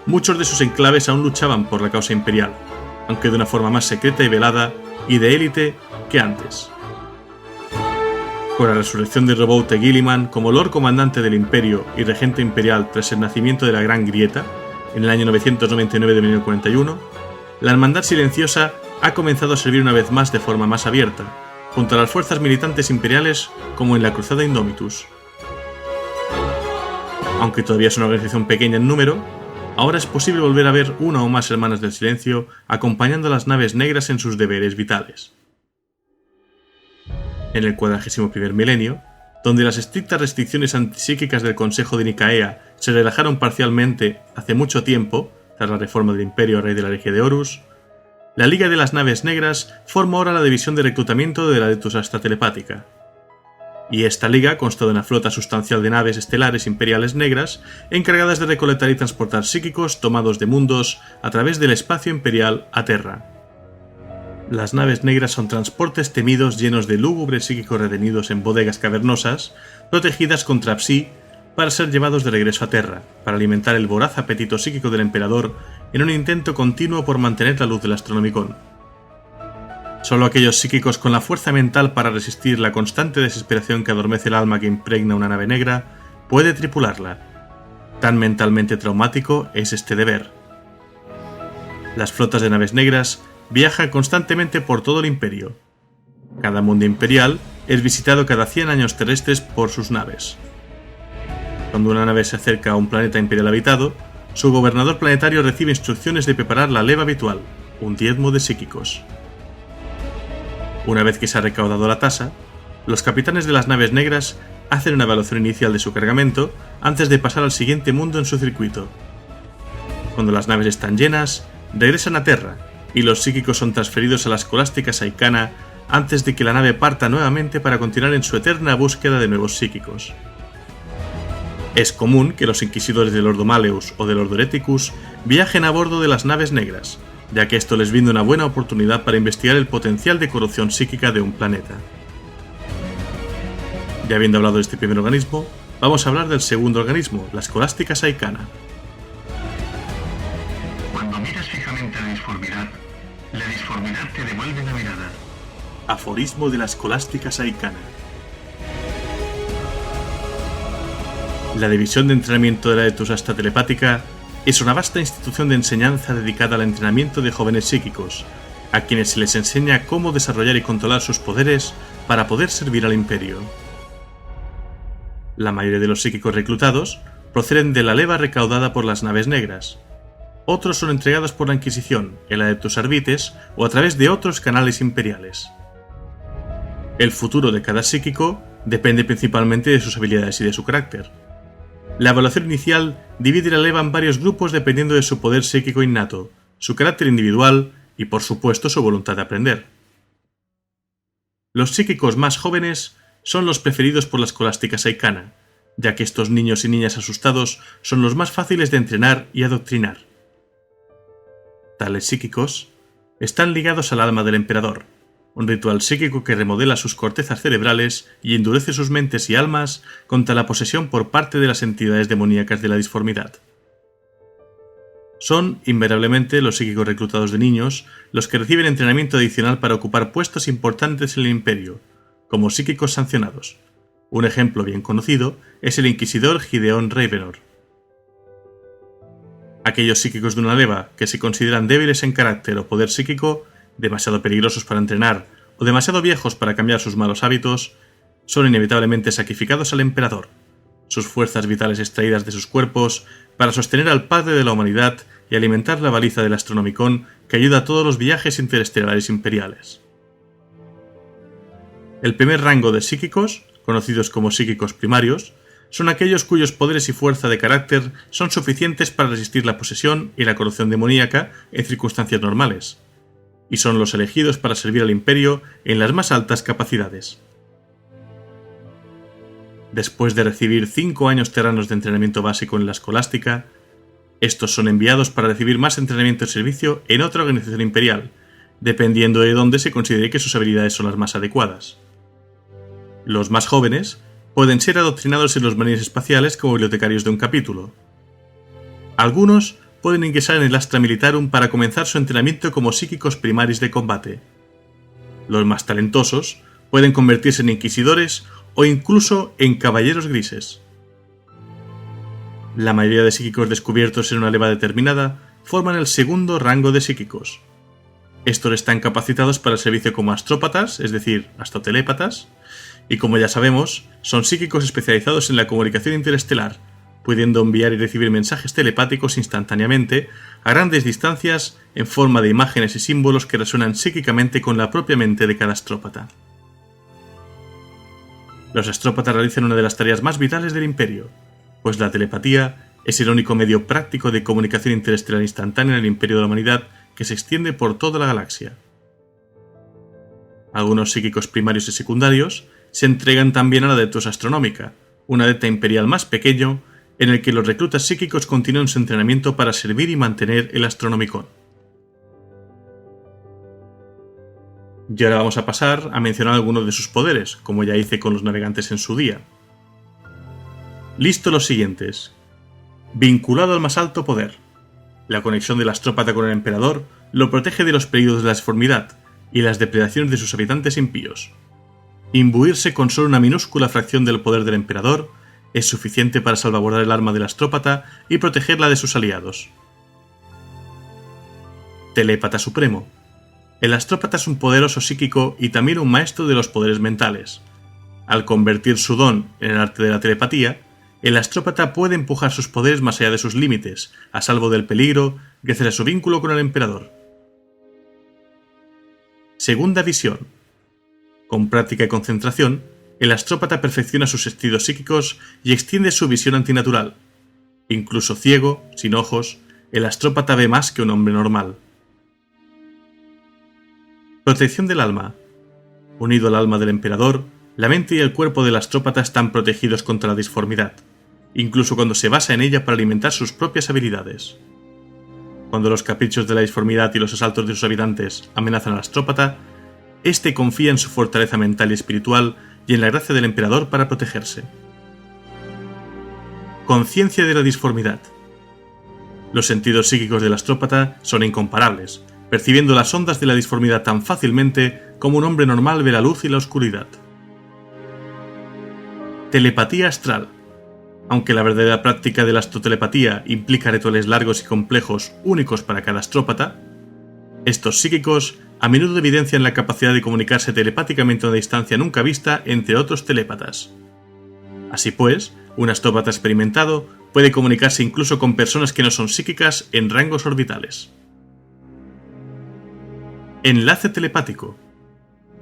muchos de sus enclaves aún luchaban por la causa imperial, aunque de una forma más secreta y velada y de élite que antes. Con la resurrección de Roboute Guilliman como Lord Comandante del Imperio y Regente Imperial tras el nacimiento de la Gran Grieta, en el año 999 de 1041, la Hermandad Silenciosa ha comenzado a servir una vez más de forma más abierta, junto a las fuerzas militantes imperiales como en la Cruzada Indomitus. Aunque todavía es una organización pequeña en número, ahora es posible volver a ver una o más Hermanas del Silencio acompañando a las naves negras en sus deberes vitales. En el 41º milenio, donde las estrictas restricciones antipsíquicas del Consejo de Nicaea se relajaron parcialmente hace mucho tiempo, tras la reforma del Imperio a raíz de la herejía de Horus, la Liga de las Naves Negras forma ahora la división de reclutamiento de la Esta Telepática. Y esta liga consta de una flota sustancial de naves estelares imperiales negras encargadas de recolectar y transportar psíquicos tomados de mundos a través del espacio imperial a Terra. Las naves negras son transportes temidos llenos de lúgubres psíquicos retenidos en bodegas cavernosas, protegidas contra Psi, para ser llevados de regreso a Terra, para alimentar el voraz apetito psíquico del emperador en un intento continuo por mantener la luz del Astronomicon. Solo aquellos psíquicos con la fuerza mental para resistir la constante desesperación que adormece el alma que impregna una nave negra puede tripularla. Tan mentalmente traumático es este deber. Las flotas de naves negras viajan constantemente por todo el Imperio. Cada mundo imperial es visitado cada 100 años terrestres por sus naves. Cuando una nave se acerca a un planeta imperial habitado, su gobernador planetario recibe instrucciones de preparar la leva habitual, un diezmo de psíquicos. Una vez que se ha recaudado la tasa, los capitanes de las naves negras hacen una evaluación inicial de su cargamento antes de pasar al siguiente mundo en su circuito. Cuando las naves están llenas, regresan a Terra y los psíquicos son transferidos a la escolástica Saicana antes de que la nave parta nuevamente para continuar en su eterna búsqueda de nuevos psíquicos. Es común que los inquisidores del Ordo Maleus o del Ordo Hereticus viajen a bordo de las naves negras, ya que esto les brinda una buena oportunidad para investigar el potencial de corrupción psíquica de un planeta. Ya habiendo hablado de este primer organismo, vamos a hablar del segundo organismo, la escolástica saicana. Cuando miras fijamente la disformidad te devuelve la mirada. Aforismo de la escolástica saicana. La División de Entrenamiento de la Adeptus Astra Telepática es una vasta institución de enseñanza dedicada al entrenamiento de jóvenes psíquicos, a quienes se les enseña cómo desarrollar y controlar sus poderes para poder servir al Imperio. La mayoría de los psíquicos reclutados proceden de la leva recaudada por las naves negras. Otros son entregados por la Inquisición, el Adeptus Arbites o a través de otros canales imperiales. El futuro de cada psíquico depende principalmente de sus habilidades y de su carácter. La evaluación inicial divide la leva en varios grupos dependiendo de su poder psíquico innato, su carácter individual y, por supuesto, su voluntad de aprender. Los psíquicos más jóvenes son los preferidos por la escolástica saicana, ya que estos niños y niñas asustados son los más fáciles de entrenar y adoctrinar. Tales psíquicos están ligados al alma del emperador, un ritual psíquico que remodela sus cortezas cerebrales y endurece sus mentes y almas contra la posesión por parte de las entidades demoníacas de la disformidad. Son, invariablemente, los psíquicos reclutados de niños los que reciben entrenamiento adicional para ocupar puestos importantes en el Imperio, como psíquicos sancionados. Un ejemplo bien conocido es el inquisidor Gideon Ravenor. Aquellos psíquicos de una leva que se consideran débiles en carácter o poder psíquico, demasiado peligrosos para entrenar o demasiado viejos para cambiar sus malos hábitos, son inevitablemente sacrificados al emperador, sus fuerzas vitales extraídas de sus cuerpos para sostener al padre de la humanidad y alimentar la baliza del Astronomicon que ayuda a todos los viajes interestelares imperiales. El primer rango de psíquicos, conocidos como psíquicos primarios, son aquellos cuyos poderes y fuerza de carácter son suficientes para resistir la posesión y la corrupción demoníaca en circunstancias normales, y son los elegidos para servir al Imperio en las más altas capacidades. Después de recibir 5 años terranos de entrenamiento básico en la escolástica, estos son enviados para recibir más entrenamiento y servicio en otra organización imperial, dependiendo de dónde se considere que sus habilidades son las más adecuadas. Los más jóvenes pueden ser adoctrinados en los marines espaciales como bibliotecarios de un capítulo. Algunos pueden ingresar en el Astra Militarum para comenzar su entrenamiento como psíquicos primaris de combate. Los más talentosos pueden convertirse en inquisidores o incluso en caballeros grises. La mayoría de psíquicos descubiertos en una leva determinada forman el segundo rango de psíquicos. Estos están capacitados para el servicio como astrópatas, es decir, astrotelépatas, y como ya sabemos, son psíquicos especializados en la comunicación interestelar, pudiendo enviar y recibir mensajes telepáticos instantáneamente a grandes distancias en forma de imágenes y símbolos que resuenan psíquicamente con la propia mente de cada astrópata. Los astrópatas realizan una de las tareas más vitales del Imperio, pues la telepatía es el único medio práctico de comunicación interestelar instantánea en el Imperio de la Humanidad que se extiende por toda la galaxia. Algunos psíquicos primarios y secundarios se entregan también a la Adeptus Astronómica, un adepta imperial más pequeño en el que los reclutas psíquicos continúan su entrenamiento para servir y mantener el Astronomicon. Y ahora vamos a pasar a mencionar algunos de sus poderes, como ya hice con los navegantes en su día. Listo los siguientes. Vinculado al más alto poder. La conexión del astrópata con el emperador lo protege de los peligros de la disformidad y las depredaciones de sus habitantes impíos. Imbuirse con solo una minúscula fracción del poder del emperador es suficiente para salvaguardar el alma del astrópata y protegerla de sus aliados. Telépata supremo. El astrópata es un poderoso psíquico y también un maestro de los poderes mentales. Al convertir su don en el arte de la telepatía, el astrópata puede empujar sus poderes más allá de sus límites, a salvo del peligro, gracias a su vínculo con el emperador. Segunda visión. Con práctica y concentración, el astrópata perfecciona sus sentidos psíquicos y extiende su visión antinatural. Incluso ciego, sin ojos, el astrópata ve más que un hombre normal. Protección del alma. Unido al alma del emperador, la mente y el cuerpo del astrópata están protegidos contra la disformidad. incluso cuando se basa en ella para alimentar sus propias habilidades. Cuando los caprichos de la disformidad y los asaltos de sus habitantes amenazan al astrópata, este confía en su fortaleza mental y espiritual y en la gracia del emperador para protegerse. Conciencia de la disformidad. Los sentidos psíquicos del astrópata son incomparables, percibiendo las ondas de la disformidad tan fácilmente como un hombre normal ve la luz y la oscuridad. Telepatía astral. Aunque la verdadera práctica de la astrotelepatía implica rituales largos y complejos únicos para cada astrópata, estos psíquicos a menudo evidencian la capacidad de comunicarse telepáticamente a una distancia nunca vista entre otros telépatas. Así pues, un astrópata experimentado puede comunicarse incluso con personas que no son psíquicas en rangos orbitales. Enlace telepático.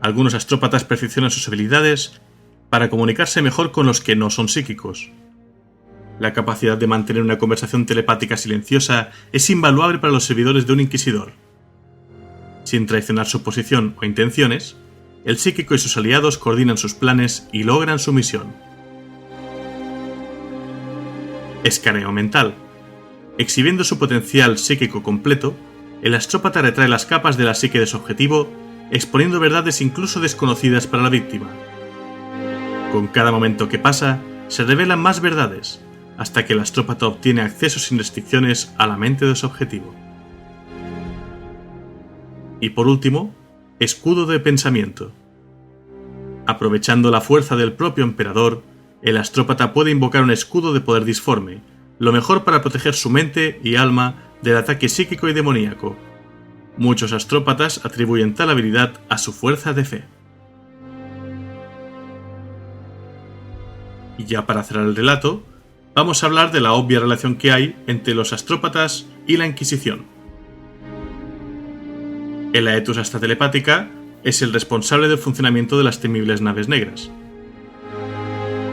Algunos astrópatas perfeccionan sus habilidades para comunicarse mejor con los que no son psíquicos. La capacidad de mantener una conversación telepática silenciosa es invaluable para los servidores de un inquisidor. Sin traicionar su posición o intenciones, el psíquico y sus aliados coordinan sus planes y logran su misión. Escaneo mental. Exhibiendo su potencial psíquico completo, el astrópata retrae las capas de la psique de su objetivo, exponiendo verdades incluso desconocidas para la víctima. Con cada momento que pasa, se revelan más verdades, hasta que el astrópata obtiene acceso sin restricciones a la mente de su objetivo. Y por último, escudo de pensamiento. Aprovechando la fuerza del propio emperador, el astrópata puede invocar un escudo de poder disforme, lo mejor para proteger su mente y alma del ataque psíquico y demoníaco. Muchos astrópatas atribuyen tal habilidad a su fuerza de fe. Y ya para cerrar el relato, vamos a hablar de la obvia relación que hay entre los astrópatas y la Inquisición. El Aetus Asta Telepática es el responsable del funcionamiento de las temibles naves negras.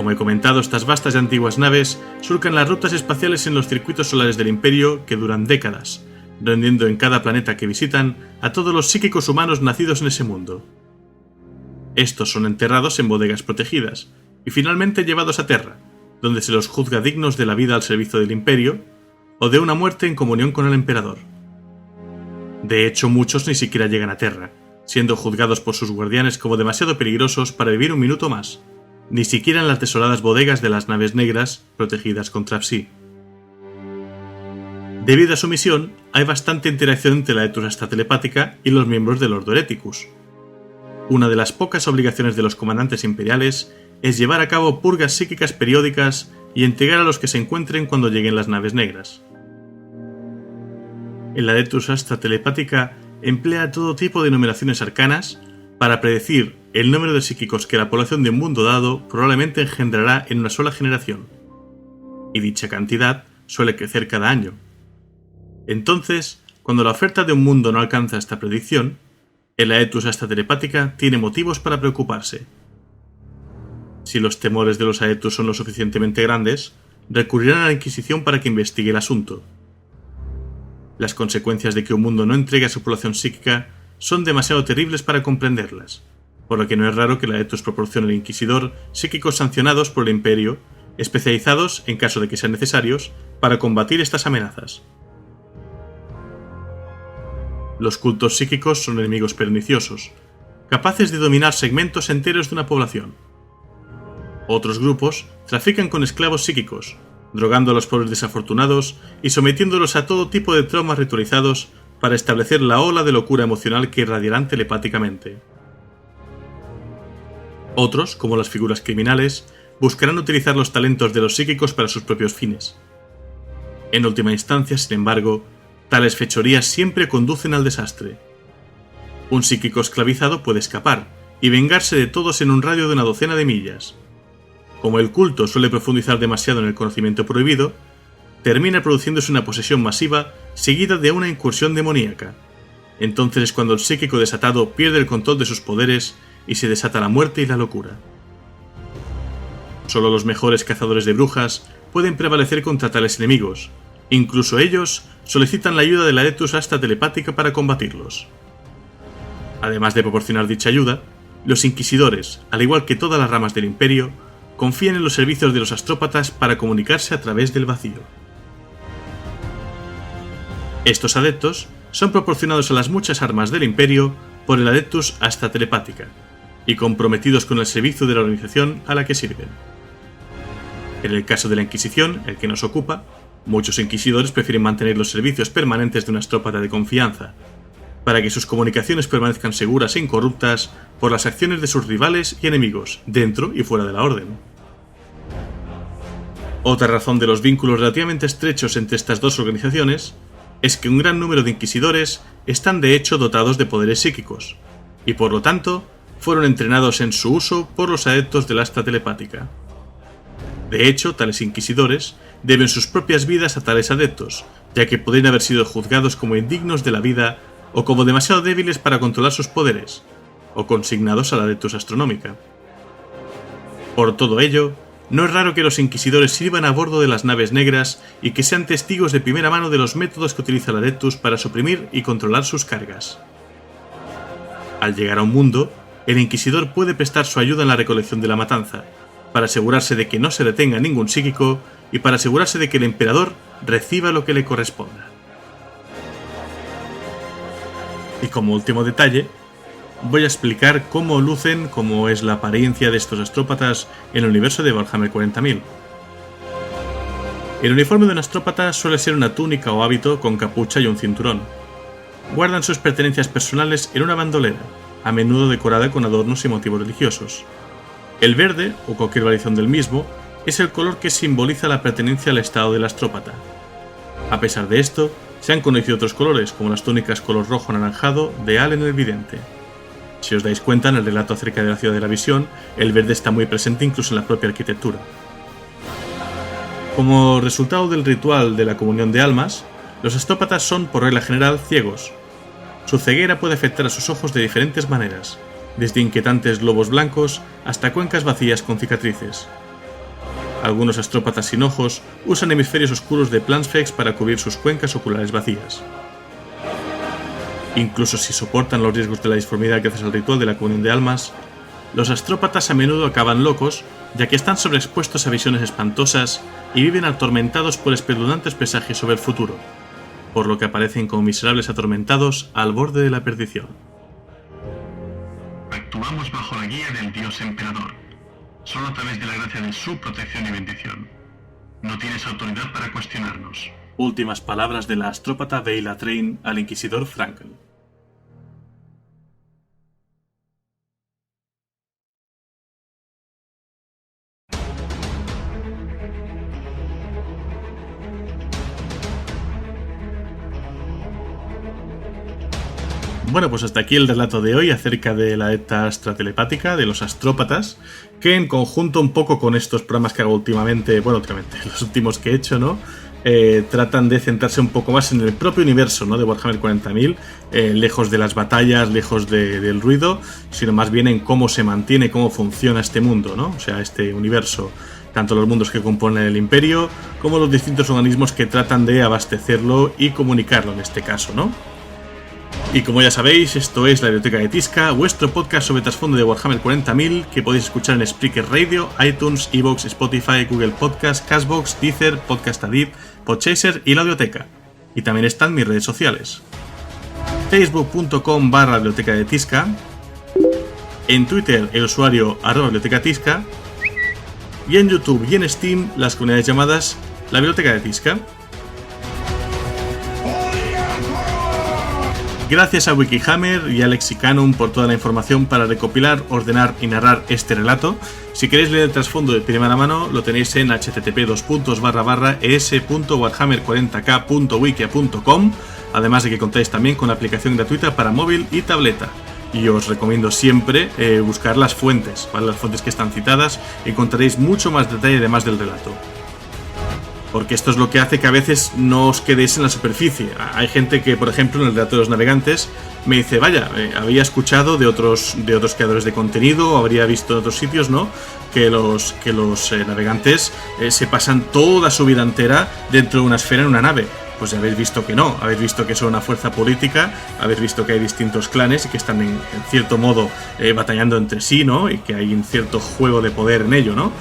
Como he comentado, estas vastas y antiguas naves surcan las rutas espaciales en los circuitos solares del Imperio que duran décadas, rendiendo en cada planeta que visitan a todos los psíquicos humanos nacidos en ese mundo. Estos son enterrados en bodegas protegidas y finalmente llevados a Terra, donde se los juzga dignos de la vida al servicio del Imperio o de una muerte en comunión con el Emperador. De hecho, muchos ni siquiera llegan a Terra, siendo juzgados por sus guardianes como demasiado peligrosos para vivir un minuto más, ni siquiera en las desoladas bodegas de las naves negras protegidas contra Psi. Debido a su misión, hay bastante interacción entre la Aetus Asta Telepática y los miembros del Ordo Hereticus. Una de las pocas obligaciones de los comandantes imperiales es llevar a cabo purgas psíquicas periódicas y entregar a los que se encuentren cuando lleguen las naves negras. El Aetus Asta Telepática emplea todo tipo de numeraciones arcanas para predecir el número de psíquicos que la población de un mundo dado probablemente engendrará en una sola generación, y dicha cantidad suele crecer cada año. Entonces, cuando la oferta de un mundo no alcanza esta predicción, el Aetus Asta Telepática tiene motivos para preocuparse. Si los temores de los Aetus son lo suficientemente grandes, recurrirán a la Inquisición para que investigue el asunto. Las consecuencias de que un mundo no entregue a su población psíquica son demasiado terribles para comprenderlas, por lo que no es raro que la Aetus proporcione al Inquisidor psíquicos sancionados por el Imperio, especializados, en caso de que sean necesarios, para combatir estas amenazas. Los cultos psíquicos son enemigos perniciosos, capaces de dominar segmentos enteros de una población. Otros grupos trafican con esclavos psíquicos, drogando a los pobres desafortunados y sometiéndolos a todo tipo de traumas ritualizados para establecer la ola de locura emocional que irradiarán telepáticamente. Otros, como las figuras criminales, buscarán utilizar los talentos de los psíquicos para sus propios fines. En última instancia, sin embargo, tales fechorías siempre conducen al desastre. Un psíquico esclavizado puede escapar y vengarse de todos en un radio de una docena de millas. Como el culto suele profundizar demasiado en el conocimiento prohibido, termina produciéndose una posesión masiva seguida de una incursión demoníaca. Entonces es cuando el psíquico desatado pierde el control de sus poderes y se desata la muerte y la locura. Solo los mejores cazadores de brujas pueden prevalecer contra tales enemigos. Incluso ellos solicitan la ayuda de la Aetus Asta Telepática para combatirlos. Además de proporcionar dicha ayuda, los inquisidores, al igual que todas las ramas del Imperio, confían en los servicios de los astrópatas para comunicarse a través del vacío. Estos adeptos son proporcionados a las muchas armas del Imperio por el Adeptus Hasta Telepática, y comprometidos con el servicio de la organización a la que sirven. En el caso de la Inquisición, el que nos ocupa, muchos inquisidores prefieren mantener los servicios permanentes de un astrópata de confianza, para que sus comunicaciones permanezcan seguras e incorruptas por las acciones de sus rivales y enemigos, dentro y fuera de la Orden. Otra razón de los vínculos relativamente estrechos entre estas dos organizaciones es que un gran número de inquisidores están de hecho dotados de poderes psíquicos, y por lo tanto fueron entrenados en su uso por los adeptos del Hasta Telepática. De hecho, tales inquisidores deben sus propias vidas a tales adeptos, ya que podrían haber sido juzgados como indignos de la vida o como demasiado débiles para controlar sus poderes, o consignados a la Adeptus Astronómica. Por todo ello, no es raro que los inquisidores sirvan a bordo de las naves negras y que sean testigos de primera mano de los métodos que utiliza la Adeptus para suprimir y controlar sus cargas. Al llegar a un mundo, el inquisidor puede prestar su ayuda en la recolección de la matanza, para asegurarse de que no se detenga ningún psíquico y para asegurarse de que el emperador reciba lo que le corresponda. Y como último detalle, voy a explicar cómo lucen, cómo es la apariencia de estos astrópatas en el universo de Warhammer 40.000. El uniforme de un astrópata suele ser una túnica o hábito con capucha y un cinturón. Guardan sus pertenencias personales en una bandolera, a menudo decorada con adornos y motivos religiosos. El verde, o cualquier variación del mismo, es el color que simboliza la pertenencia al estado del astrópata. A pesar de esto, se han conocido otros colores, como las túnicas color rojo anaranjado de Allen el Vidente. Si os dais cuenta, en el relato acerca de la Ciudad de la Visión, el verde está muy presente incluso en la propia arquitectura. Como resultado del ritual de la comunión de almas, los astrópatas son, por regla general, ciegos. Su ceguera puede afectar a sus ojos de diferentes maneras, desde inquietantes globos blancos hasta cuencas vacías con cicatrices. Algunos astrópatas sin ojos usan hemisferios oscuros de Plansfex para cubrir sus cuencas oculares vacías. Incluso si soportan los riesgos de la disformidad gracias al ritual de la comunión de almas, los astrópatas a menudo acaban locos, ya que están sobreexpuestos a visiones espantosas y viven atormentados por espeluznantes presagios sobre el futuro, por lo que aparecen como miserables atormentados al borde de la perdición. Actuamos bajo la guía del Dios Emperador, solo a través de la gracia de su protección y bendición. No tienes autoridad para cuestionarnos. Últimas palabras de la astrópata Veila Train al inquisidor Frankel. Bueno, pues hasta aquí el relato de hoy acerca de la Adepta Astra Telepática, de los astrópatas, que en conjunto un poco con estos programas que hago últimamente, los últimos que he hecho, ¿no? Tratan de centrarse un poco más en el propio universo, ¿no?, de Warhammer 40.000, lejos de las batallas, lejos del ruido, sino más bien en cómo se mantiene, cómo funciona este mundo, ¿no? O sea, este universo, tanto los mundos que componen el Imperio, como los distintos organismos que tratan de abastecerlo y comunicarlo en este caso, ¿no? Y como ya sabéis, esto es la Biblioteca de Tisca, vuestro podcast sobre trasfondo de Warhammer 40.000, que podéis escuchar en Spreaker Radio, iTunes, Evox, Spotify, Google Podcast, Castbox, Deezer, Podcast Addict, Podchaser y la Audioteca. Y también están mis redes sociales: facebook.com/biblioteca de Tisca, en Twitter el usuario @bibliotecatisca, y en YouTube y en Steam las comunidades llamadas la Biblioteca de Tisca. Gracias a Wikihammer y a Lexicanum por toda la información para recopilar, ordenar y narrar este relato. Si queréis leer el trasfondo de primera mano, lo tenéis en http://es.warhammer40k.wikia.com, además de que contáis también con la aplicación gratuita para móvil y tableta. Y os recomiendo siempre buscar las fuentes, ¿vale? Las fuentes que están citadas, encontraréis mucho más detalle además del relato. Porque esto es lo que hace que a veces no os quedéis en la superficie. Hay gente que, por ejemplo, en el relato de los navegantes, me dice, vaya, había escuchado de otros creadores de contenido, o habría visto en otros sitios, ¿no?, que los navegantes se pasan toda su vida entera dentro de una esfera en una nave. pues ya habéis visto que no, habéis visto que son una fuerza política, habéis visto que hay distintos clanes y que están en cierto modo batallando entre sí, ¿no? Y que hay un cierto juego de poder en ello, ¿no?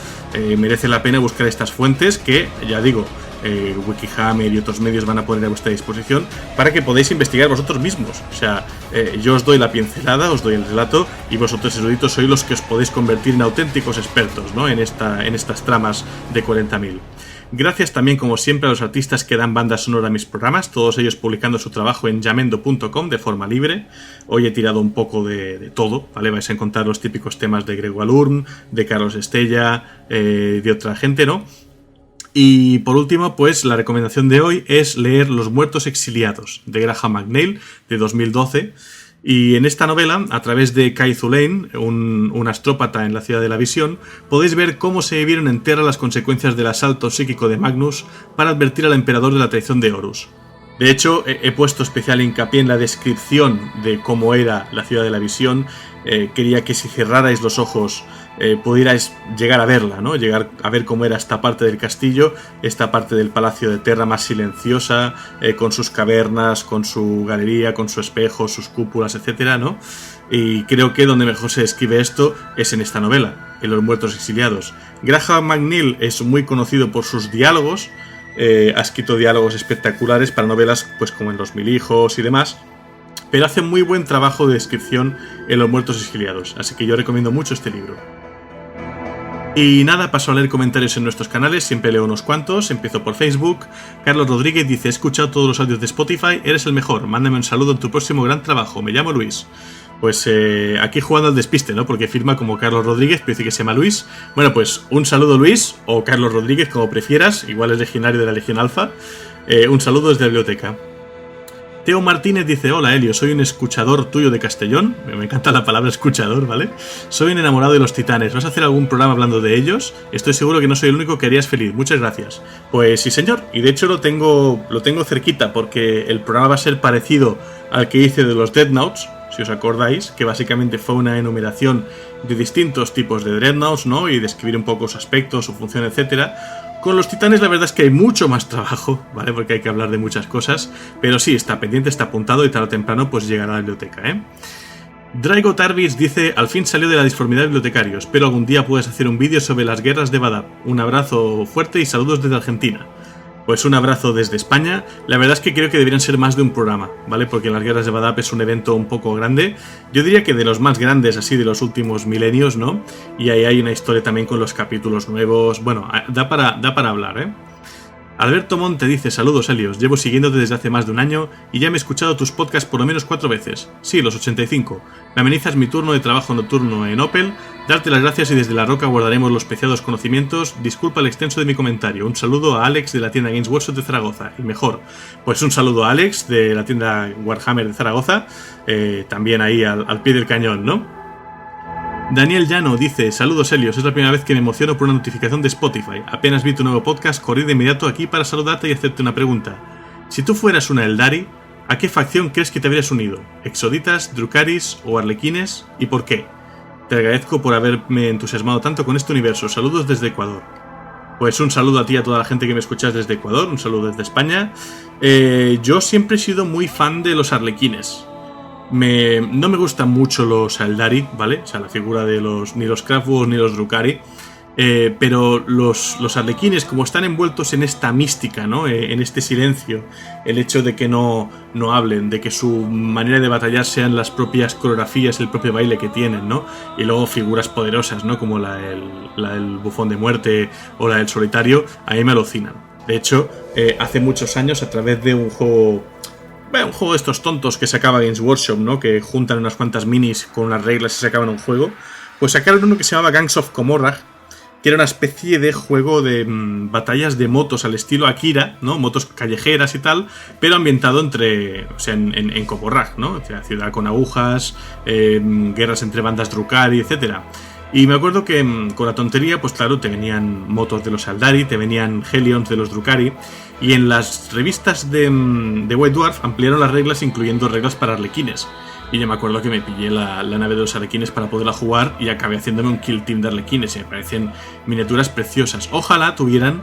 Merece la pena buscar estas fuentes que, ya digo, Wikihammer y otros medios van a poner a vuestra disposición para que podáis investigar vosotros mismos. O sea, yo os doy la pincelada, os doy el relato y vosotros, eruditos, sois los que os podéis convertir en auténticos expertos, ¿no? en estas tramas de 40.000. Gracias también, como siempre, a los artistas que dan banda sonora a mis programas, todos ellos publicando su trabajo en jamendo.com de forma libre. Hoy he tirado un poco de todo, ¿vale? Vais a encontrar los típicos temas de Greg Wallourn, de Carlos Estella, de otra gente, ¿no? Y por último, pues la recomendación de hoy es leer Los muertos exiliados, de Graham McNeill, de 2012. Y en esta novela, a través de Kai Zulain, un astrópata en la Ciudad de la Visión, podéis ver cómo se vivieron en Terra las consecuencias del asalto psíquico de Magnus para advertir al emperador de la traición de Horus. De hecho, he puesto especial hincapié en la descripción de cómo era la Ciudad de la Visión. Quería que si cerrarais los ojos pudierais llegar a verla, ¿no? Llegar a ver cómo era esta parte del castillo, esta parte del Palacio de Terra más silenciosa, con sus cavernas, con su galería, con su espejo, sus cúpulas, etcétera, ¿no? Y creo que donde mejor se describe esto es en esta novela, en Los muertos exiliados. Graham McNeill es muy conocido por sus diálogos. Ha escrito diálogos espectaculares para novelas pues como En los mil hijos y demás, pero hace muy buen trabajo de descripción en Los muertos exiliados, así que yo recomiendo mucho este libro. Y nada, paso a leer comentarios en nuestros canales, siempre leo unos cuantos. Empiezo por Facebook. Carlos Rodríguez dice: he escuchado todos los audios de Spotify, eres el mejor, mándame un saludo en tu próximo gran trabajo, me llamo Luis. Pues aquí jugando al despiste, ¿no? Porque firma como Carlos Rodríguez, pero dice que se llama Luis. Bueno, pues un saludo, Luis, o Carlos Rodríguez, como prefieras, igual es legionario de la Legión Alfa. Un saludo desde la biblioteca. Teo Martínez dice: hola Helio, soy un escuchador tuyo de Castellón. Me encanta la palabra escuchador, ¿vale? Soy un enamorado de los titanes. ¿Vas a hacer algún programa hablando de ellos? Estoy seguro que no soy el único que harías feliz. Muchas gracias. Pues sí, señor. Y de hecho lo tengo cerquita, porque el programa va a ser parecido al que hice de los Dreadnoughts, si os acordáis, que básicamente fue una enumeración de distintos tipos de Dreadnoughts, ¿no? Y describir un poco su aspecto, su función, etcétera. Con los titanes la verdad es que hay mucho más trabajo, ¿vale? Porque hay que hablar de muchas cosas, pero sí, está pendiente, está apuntado y tarde o temprano pues llegará a la biblioteca, ¿eh? Draigo Tarvis dice: al fin salió de la disformidad bibliotecario, espero algún día puedas hacer un vídeo sobre las guerras de Badab. Un abrazo fuerte y saludos desde Argentina. Pues un abrazo desde España. La verdad es que creo que deberían ser más de un programa, ¿vale? Porque las guerras de Badab es un evento un poco grande. Yo diría que de los más grandes, así, de los últimos milenios, ¿no? Y ahí hay una historia también con los capítulos nuevos. Bueno, da para hablar, ¿eh? Alberto Monte dice: saludos Helios, llevo siguiéndote desde hace más de un año y ya me he escuchado tus podcasts por lo menos 4 veces. Sí, los 85. Me amenizas mi turno de trabajo nocturno en Opel. Darte las gracias y desde la roca guardaremos los preciados conocimientos. Disculpa el extenso de mi comentario. Un saludo a Alex de la tienda Games Workshop de Zaragoza. Y mejor, pues un saludo a Alex de la tienda Warhammer de Zaragoza. También ahí al pie del cañón, ¿no? Daniel Llano dice: saludos Helios, es la primera vez que me emociono por una notificación de Spotify. Apenas vi tu nuevo podcast, corrí de inmediato aquí para saludarte y hacerte una pregunta. Si tú fueras una Eldari, ¿a qué facción crees que te habrías unido? ¿Exoditas, Drukaris o Arlequines? ¿Y por qué? Te agradezco por haberme entusiasmado tanto con este universo. Saludos desde Ecuador. Pues un saludo a ti y a toda la gente que me escuchas desde Ecuador, un saludo desde España. Yo siempre he sido muy fan de los Arlequines. No me gustan mucho los Eldari, ¿vale? O sea, la figura de ni los Kraftwerk ni los Drukhari. Pero los arlequines, como están envueltos en esta mística, ¿no? En este silencio, el hecho de que no hablen, de que su manera de batallar sean las propias coreografías, el propio baile que tienen, ¿no? Y luego figuras poderosas, ¿no? Como la del bufón de muerte o la del solitario, a mí me alucinan. De hecho, hace muchos años, a través de un juego de estos tontos que sacaba Games Workshop, ¿no? Que juntan unas cuantas minis con unas reglas y sacaban un juego, pues sacaron uno que se llamaba Gangs of Comorragh, que era una especie de juego de batallas de motos al estilo Akira, ¿no? Motos callejeras y tal, pero ambientado en Comorragh, ¿no? O sea, ciudad con agujas, guerras entre bandas Drukhari, etcétera. Y me acuerdo que con la tontería, pues claro, te venían motos de los Eldari, te venían Hellions de los Drukhari, y en las revistas de White Dwarf ampliaron las reglas, incluyendo reglas para arlequines. Y yo me acuerdo que me pillé la nave de los arlequines para poderla jugar y acabé haciéndome un kill team de arlequines, y me parecen miniaturas preciosas. Ojalá tuvieran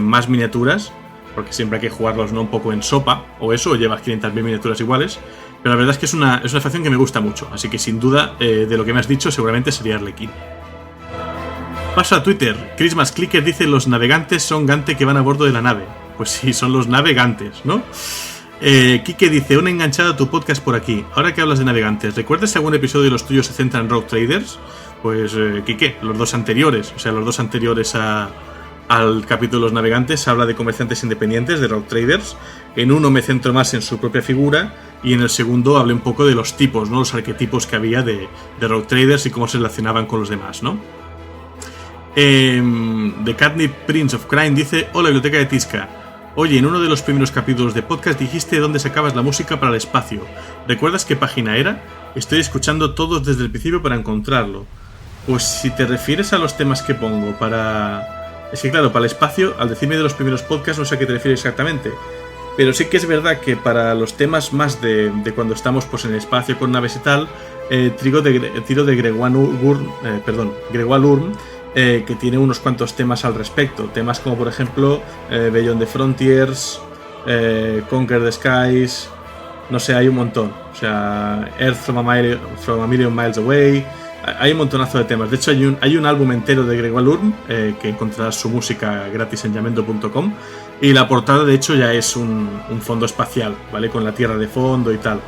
más miniaturas, porque siempre hay que jugarlos, ¿no?, un poco en sopa, o eso, o llevas 500.000 miniaturas iguales. Pero la verdad es que es una facción que me gusta mucho, así que sin duda, de lo que me has dicho, seguramente sería Arlequín. Paso a Twitter. Christmas Clicker dice: los navegantes son Gante que van a bordo de la nave. Pues sí, son los navegantes, ¿no? Kike dice: un enganchado a tu podcast por aquí. Ahora que hablas de navegantes, ¿recuerdas si algún episodio de los tuyos se centra en Rogue Traders? Pues, Kike, los dos anteriores al capítulo de los navegantes habla de comerciantes independientes, de Rogue Traders. En uno me centro más en su propia figura y en el segundo hablé un poco de los tipos, ¿no?, los arquetipos que había de Rogue Traders y cómo se relacionaban con los demás, ¿no? The Catnip Prince of Crime dice: hola, biblioteca de Tisca. Oye, en uno de los primeros capítulos de podcast dijiste dónde sacabas la música para el espacio. ¿Recuerdas qué página era? Estoy escuchando todos desde el principio para encontrarlo. Pues si te refieres a los temas que pongo para... Es que claro, para el espacio, al decirme de los primeros podcasts no sé a qué te refieres exactamente. Pero sí que es verdad que para los temas más de cuando estamos pues en el espacio con naves y tal, tiro de Gregoire Urm, que tiene unos cuantos temas al respecto. Temas como por ejemplo Beyond the Frontiers, Conquer the Skies, no sé, hay un montón. O sea, Earth from a Million Miles Away. Hay un montonazo de temas. De hecho hay un álbum entero de Gregoire Urm, que encontrarás su música gratis en yamendo.com, y la portada de hecho ya es un fondo espacial, ¿vale? Con la Tierra de fondo y tal.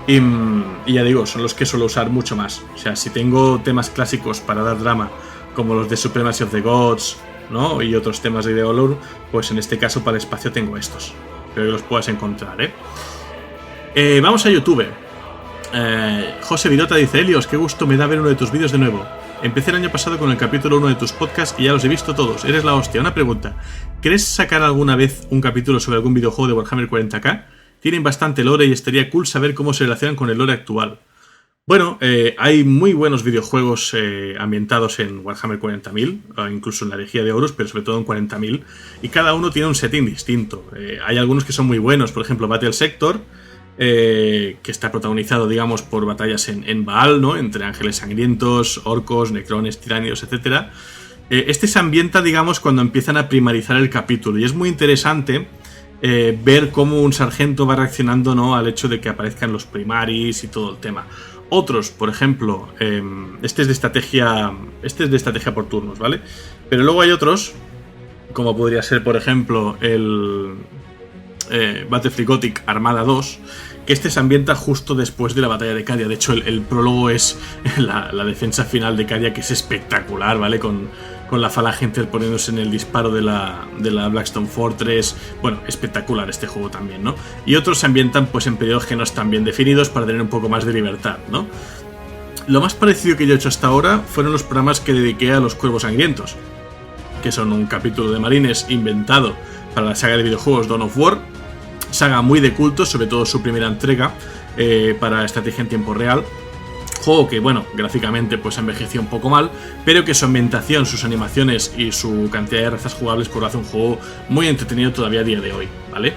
Y ya digo, son los que suelo usar mucho más. O sea, si tengo temas clásicos para dar drama, como los de Supremacy of the Gods, ¿no?, y otros temas de Ideolur, pues en este caso para el espacio tengo estos. Espero que los puedas encontrar, Vamos a YouTube. José Virota dice: Helios, qué gusto me da ver uno de tus vídeos de nuevo. Empecé el año pasado con el capítulo 1 de tus podcasts y ya los he visto todos. Eres la hostia. Una pregunta: ¿quieres sacar alguna vez un capítulo sobre algún videojuego de Warhammer 40k? Tienen bastante lore y estaría cool saber cómo se relacionan con el lore actual. Bueno, hay muy buenos videojuegos ambientados en Warhammer 40.000, incluso en la herejía de Horus, pero sobre todo en 40.000, y cada uno tiene un setting distinto. Hay algunos que son muy buenos, por ejemplo Battle Sector, que está protagonizado, digamos, por batallas en Baal, ¿no?, entre ángeles sangrientos, orcos, necrones, tiranios, etc. Este se ambienta, digamos, cuando empiezan a primarizar el capítulo, y es muy interesante ver cómo un sargento va reaccionando, ¿no?, al hecho de que aparezcan los primaris y todo el tema. Otros, por ejemplo, este es de estrategia por turnos, ¿vale? Pero luego hay otros, como podría ser, por ejemplo, el Battlefleet Gothic Armada 2, que este se ambienta justo después de la batalla de Cadia. De hecho, el prólogo es la defensa final de Cadia, que es espectacular, ¿vale? Con la falange interponiéndose en el disparo de la Blackstone Fortress. Bueno, espectacular este juego también, ¿no? Y otros se ambientan pues en periodos que no están bien definidos para tener un poco más de libertad, ¿no? Lo más parecido que yo he hecho hasta ahora fueron los programas que dediqué a los Cuervos Sangrientos, que son un capítulo de marines inventado para la saga de videojuegos Dawn of War, saga muy de culto, sobre todo su primera entrega para estrategia en tiempo real. Juego que, bueno, gráficamente pues envejeció un poco mal, pero que su ambientación, sus animaciones y su cantidad de razas jugables pues lo hace un juego muy entretenido todavía a día de hoy, ¿vale?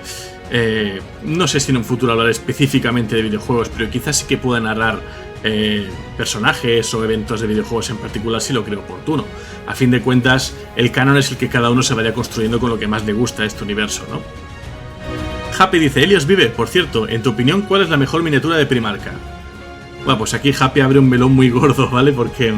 No sé si en un futuro hablaré específicamente de videojuegos, pero quizás sí que pueda narrar personajes o eventos de videojuegos en particular si lo creo oportuno. A fin de cuentas, el canon es el que cada uno se vaya construyendo con lo que más le gusta a este universo, ¿no? Happy dice: Helios vive, por cierto, en tu opinión, ¿cuál es la mejor miniatura de Primarca? Bueno, pues aquí Happy abre un melón muy gordo, ¿vale? Porque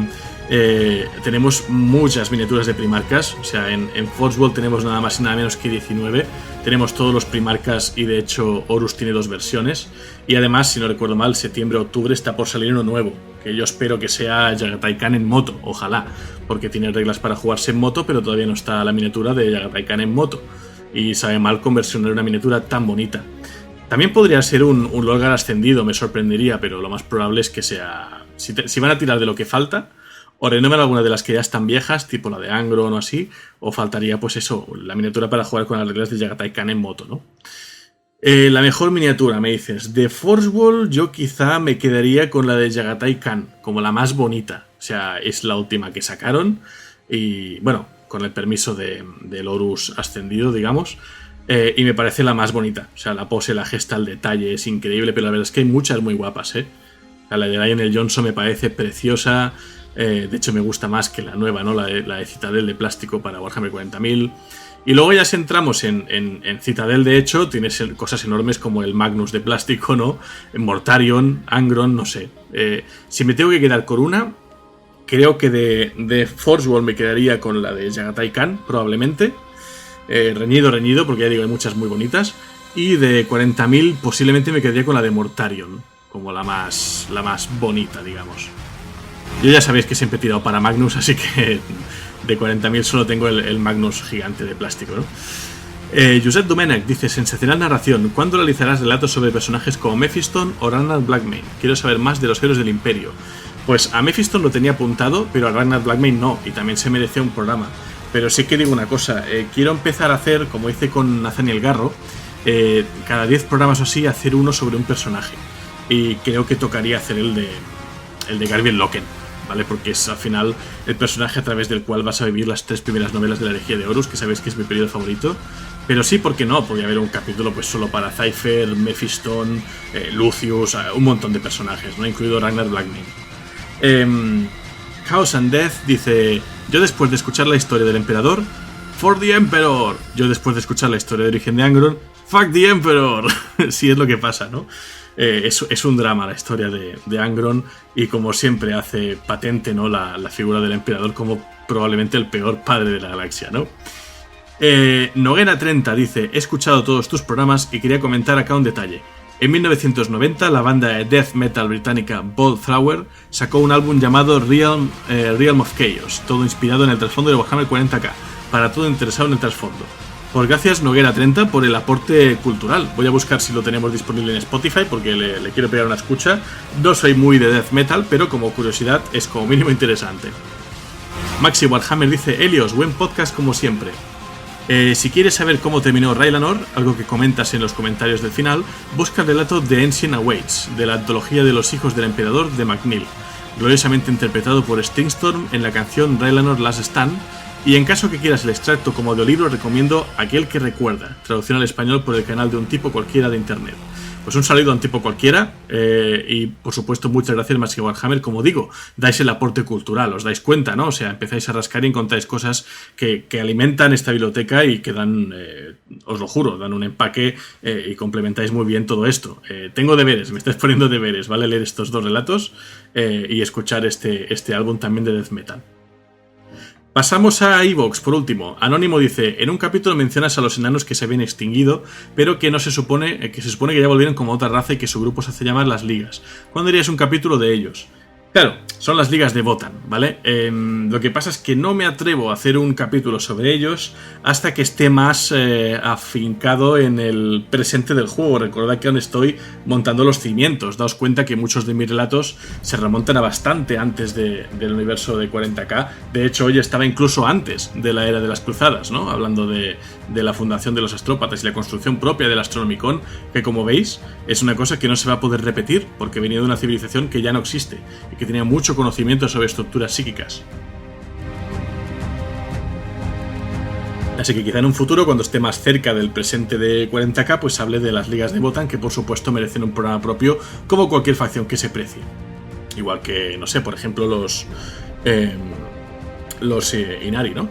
tenemos muchas miniaturas de Primarcas. O sea, en Forgeworld tenemos nada más y nada menos que 19. Tenemos todos los Primarcas y de hecho Horus tiene 2 versiones. Y además, si no recuerdo mal, septiembre-octubre está por salir uno nuevo, que yo espero que sea Yagatai Khan en moto, ojalá, porque tiene reglas para jugarse en moto, pero todavía no está la miniatura de Yagatai Khan en moto. Y sabe mal conversionar una miniatura tan bonita. También podría ser un Lorgar ascendido, me sorprendería, pero lo más probable es que sea... Si van a tirar de lo que falta, o renovar alguna de las que ya están viejas, tipo la de Angron o así, o faltaría pues eso, la miniatura para jugar con las reglas de Yagatai Khan en moto, ¿no? La mejor miniatura, me dices. De Forgeworld yo quizá me quedaría con la de Yagatai Khan, como la más bonita. O sea, es la última que sacaron, y bueno, con el permiso del Horus ascendido, digamos. Y me parece la más bonita. O sea, la pose, la gesta, el detalle es increíble, pero la verdad es que hay muchas muy guapas, La de Lionel Johnson me parece preciosa. De hecho, me gusta más que la nueva, ¿no? La de Citadel de plástico para Warhammer 40.000. Y luego ya si entramos en Citadel, de hecho, tienes cosas enormes como el Magnus de plástico, ¿no? Mortarion, Angron, no sé. Si me tengo que quedar con una, creo que de Forge World me quedaría con la de Yagatai Khan, probablemente. Reñido, porque ya digo, hay muchas muy bonitas. Y de 40.000 posiblemente me quedaría con la de Mortarion, como la más bonita, digamos. Yo ya sabéis que siempre he tirado para Magnus, así que de 40.000 solo tengo el Magnus gigante de plástico, ¿no? Josep Domènech dice: sensacional narración. ¿Cuándo realizarás relatos sobre personajes como Mephiston o Ragnar Blackmane? Quiero saber más de los héroes del Imperio. Pues a Mephiston lo tenía apuntado, pero a Ragnar Blackmane no, y también se merecía un programa. Pero sí que digo una cosa, quiero empezar a hacer, como hice con Nathaniel Garro, cada 10 programas o así, hacer uno sobre un personaje. Y creo que tocaría hacer el de Garvin Loken, ¿vale? Porque es al final el personaje a través del cual vas a vivir las 3 primeras novelas de la herejía de Horus, que sabéis que es mi periodo favorito. Pero sí, ¿por qué no? Podría haber un capítulo pues solo para Cypher, Mephiston, Lucius, un montón de personajes, ¿no? Incluido Ragnar Blackmane. Chaos and Death dice: yo después de escuchar la historia del emperador, for the Emperor. Yo después de escuchar la historia de origen de Angron, fuck the Emperor. Sí, es lo que pasa, ¿no? Es un drama la historia de Angron, y como siempre hace patente, ¿no? la figura del emperador como probablemente el peor padre de la galaxia, ¿no? Noguera 30 dice: he escuchado todos tus programas y quería comentar acá un detalle. En 1990 la banda de death metal británica Bolt Thrower sacó un álbum llamado Realm of Chaos, todo inspirado en el trasfondo de Warhammer 40k, para todo interesado en el trasfondo. Pues gracias Noguera 30 por el aporte cultural. Voy a buscar si lo tenemos disponible en Spotify porque le quiero pegar una escucha. No soy muy de death metal, pero como curiosidad es como mínimo interesante. Maxi Warhammer dice: Helios, buen podcast como siempre. Si quieres saber cómo terminó Raylanor, algo que comentas en los comentarios del final, busca el relato de Ancient Awaits, de la antología de los hijos del emperador de McNeil, gloriosamente interpretado por Stingstorm en la canción Raylanor Last Stand. Y en caso que quieras el extracto como audiolibro, recomiendo Aquel que recuerda, traducción al español por el canal de Un Tipo Cualquiera de internet. Pues un saludo a Un Tipo Cualquiera, y por supuesto muchas gracias Maxi Warhammer. Como digo, dais el aporte cultural, os dais cuenta, ¿no? O sea, empezáis a rascar y encontráis cosas que alimentan esta biblioteca y que dan, os lo juro, dan un empaque, y complementáis muy bien todo esto. Tengo deberes, me estáis poniendo deberes, ¿vale? Leer estos 2 relatos y escuchar este álbum también de death metal. Pasamos a iVoox, por último. Anónimo dice: en un capítulo mencionas a los enanos que se habían extinguido, pero que se supone que ya volvieron como otra raza y que su grupo se hace llamar las ligas. ¿Cuándo harías un capítulo de ellos? Claro, son las ligas de Votann, ¿vale? Lo que pasa es que no me atrevo a hacer un capítulo sobre ellos hasta que esté más afincado en el presente del juego. Recordad que aún estoy montando los cimientos. Daos cuenta que muchos de mis relatos se remontan a bastante antes del universo de 40k. De hecho, hoy estaba incluso antes de la era de las cruzadas, ¿no? Hablando de la fundación de los astrópatas y la construcción propia del Astronomicon, que como veis es una cosa que no se va a poder repetir porque venía de una civilización que ya no existe y que tenía mucho conocimiento sobre estructuras psíquicas. Así que quizá en un futuro, cuando esté más cerca del presente de 40k, pues hable de las ligas de Votann, que por supuesto merecen un programa propio, como cualquier facción que se precie. Igual que, no sé, por ejemplo, los Inari, ¿no?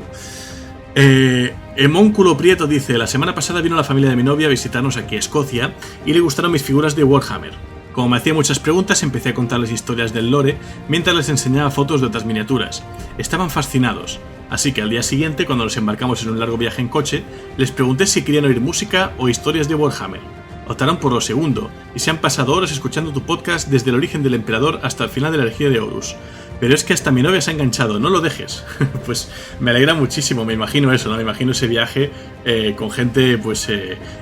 Emónculo Prieto dice: la semana pasada vino la familia de mi novia a visitarnos aquí a Escocia y le gustaron mis figuras de Warhammer. Como me hacía muchas preguntas, empecé a contarles historias del lore mientras les enseñaba fotos de otras miniaturas. Estaban fascinados, así que al día siguiente, cuando nos embarcamos en un largo viaje en coche, les pregunté si querían oír música o historias de Warhammer. Optaron por lo segundo, y se han pasado horas escuchando tu podcast desde el origen del emperador hasta el final de la herejía de Horus. Pero es que hasta mi novia se ha enganchado, no lo dejes. Pues me alegra muchísimo, me imagino eso, ¿no? Me imagino ese viaje con gente pues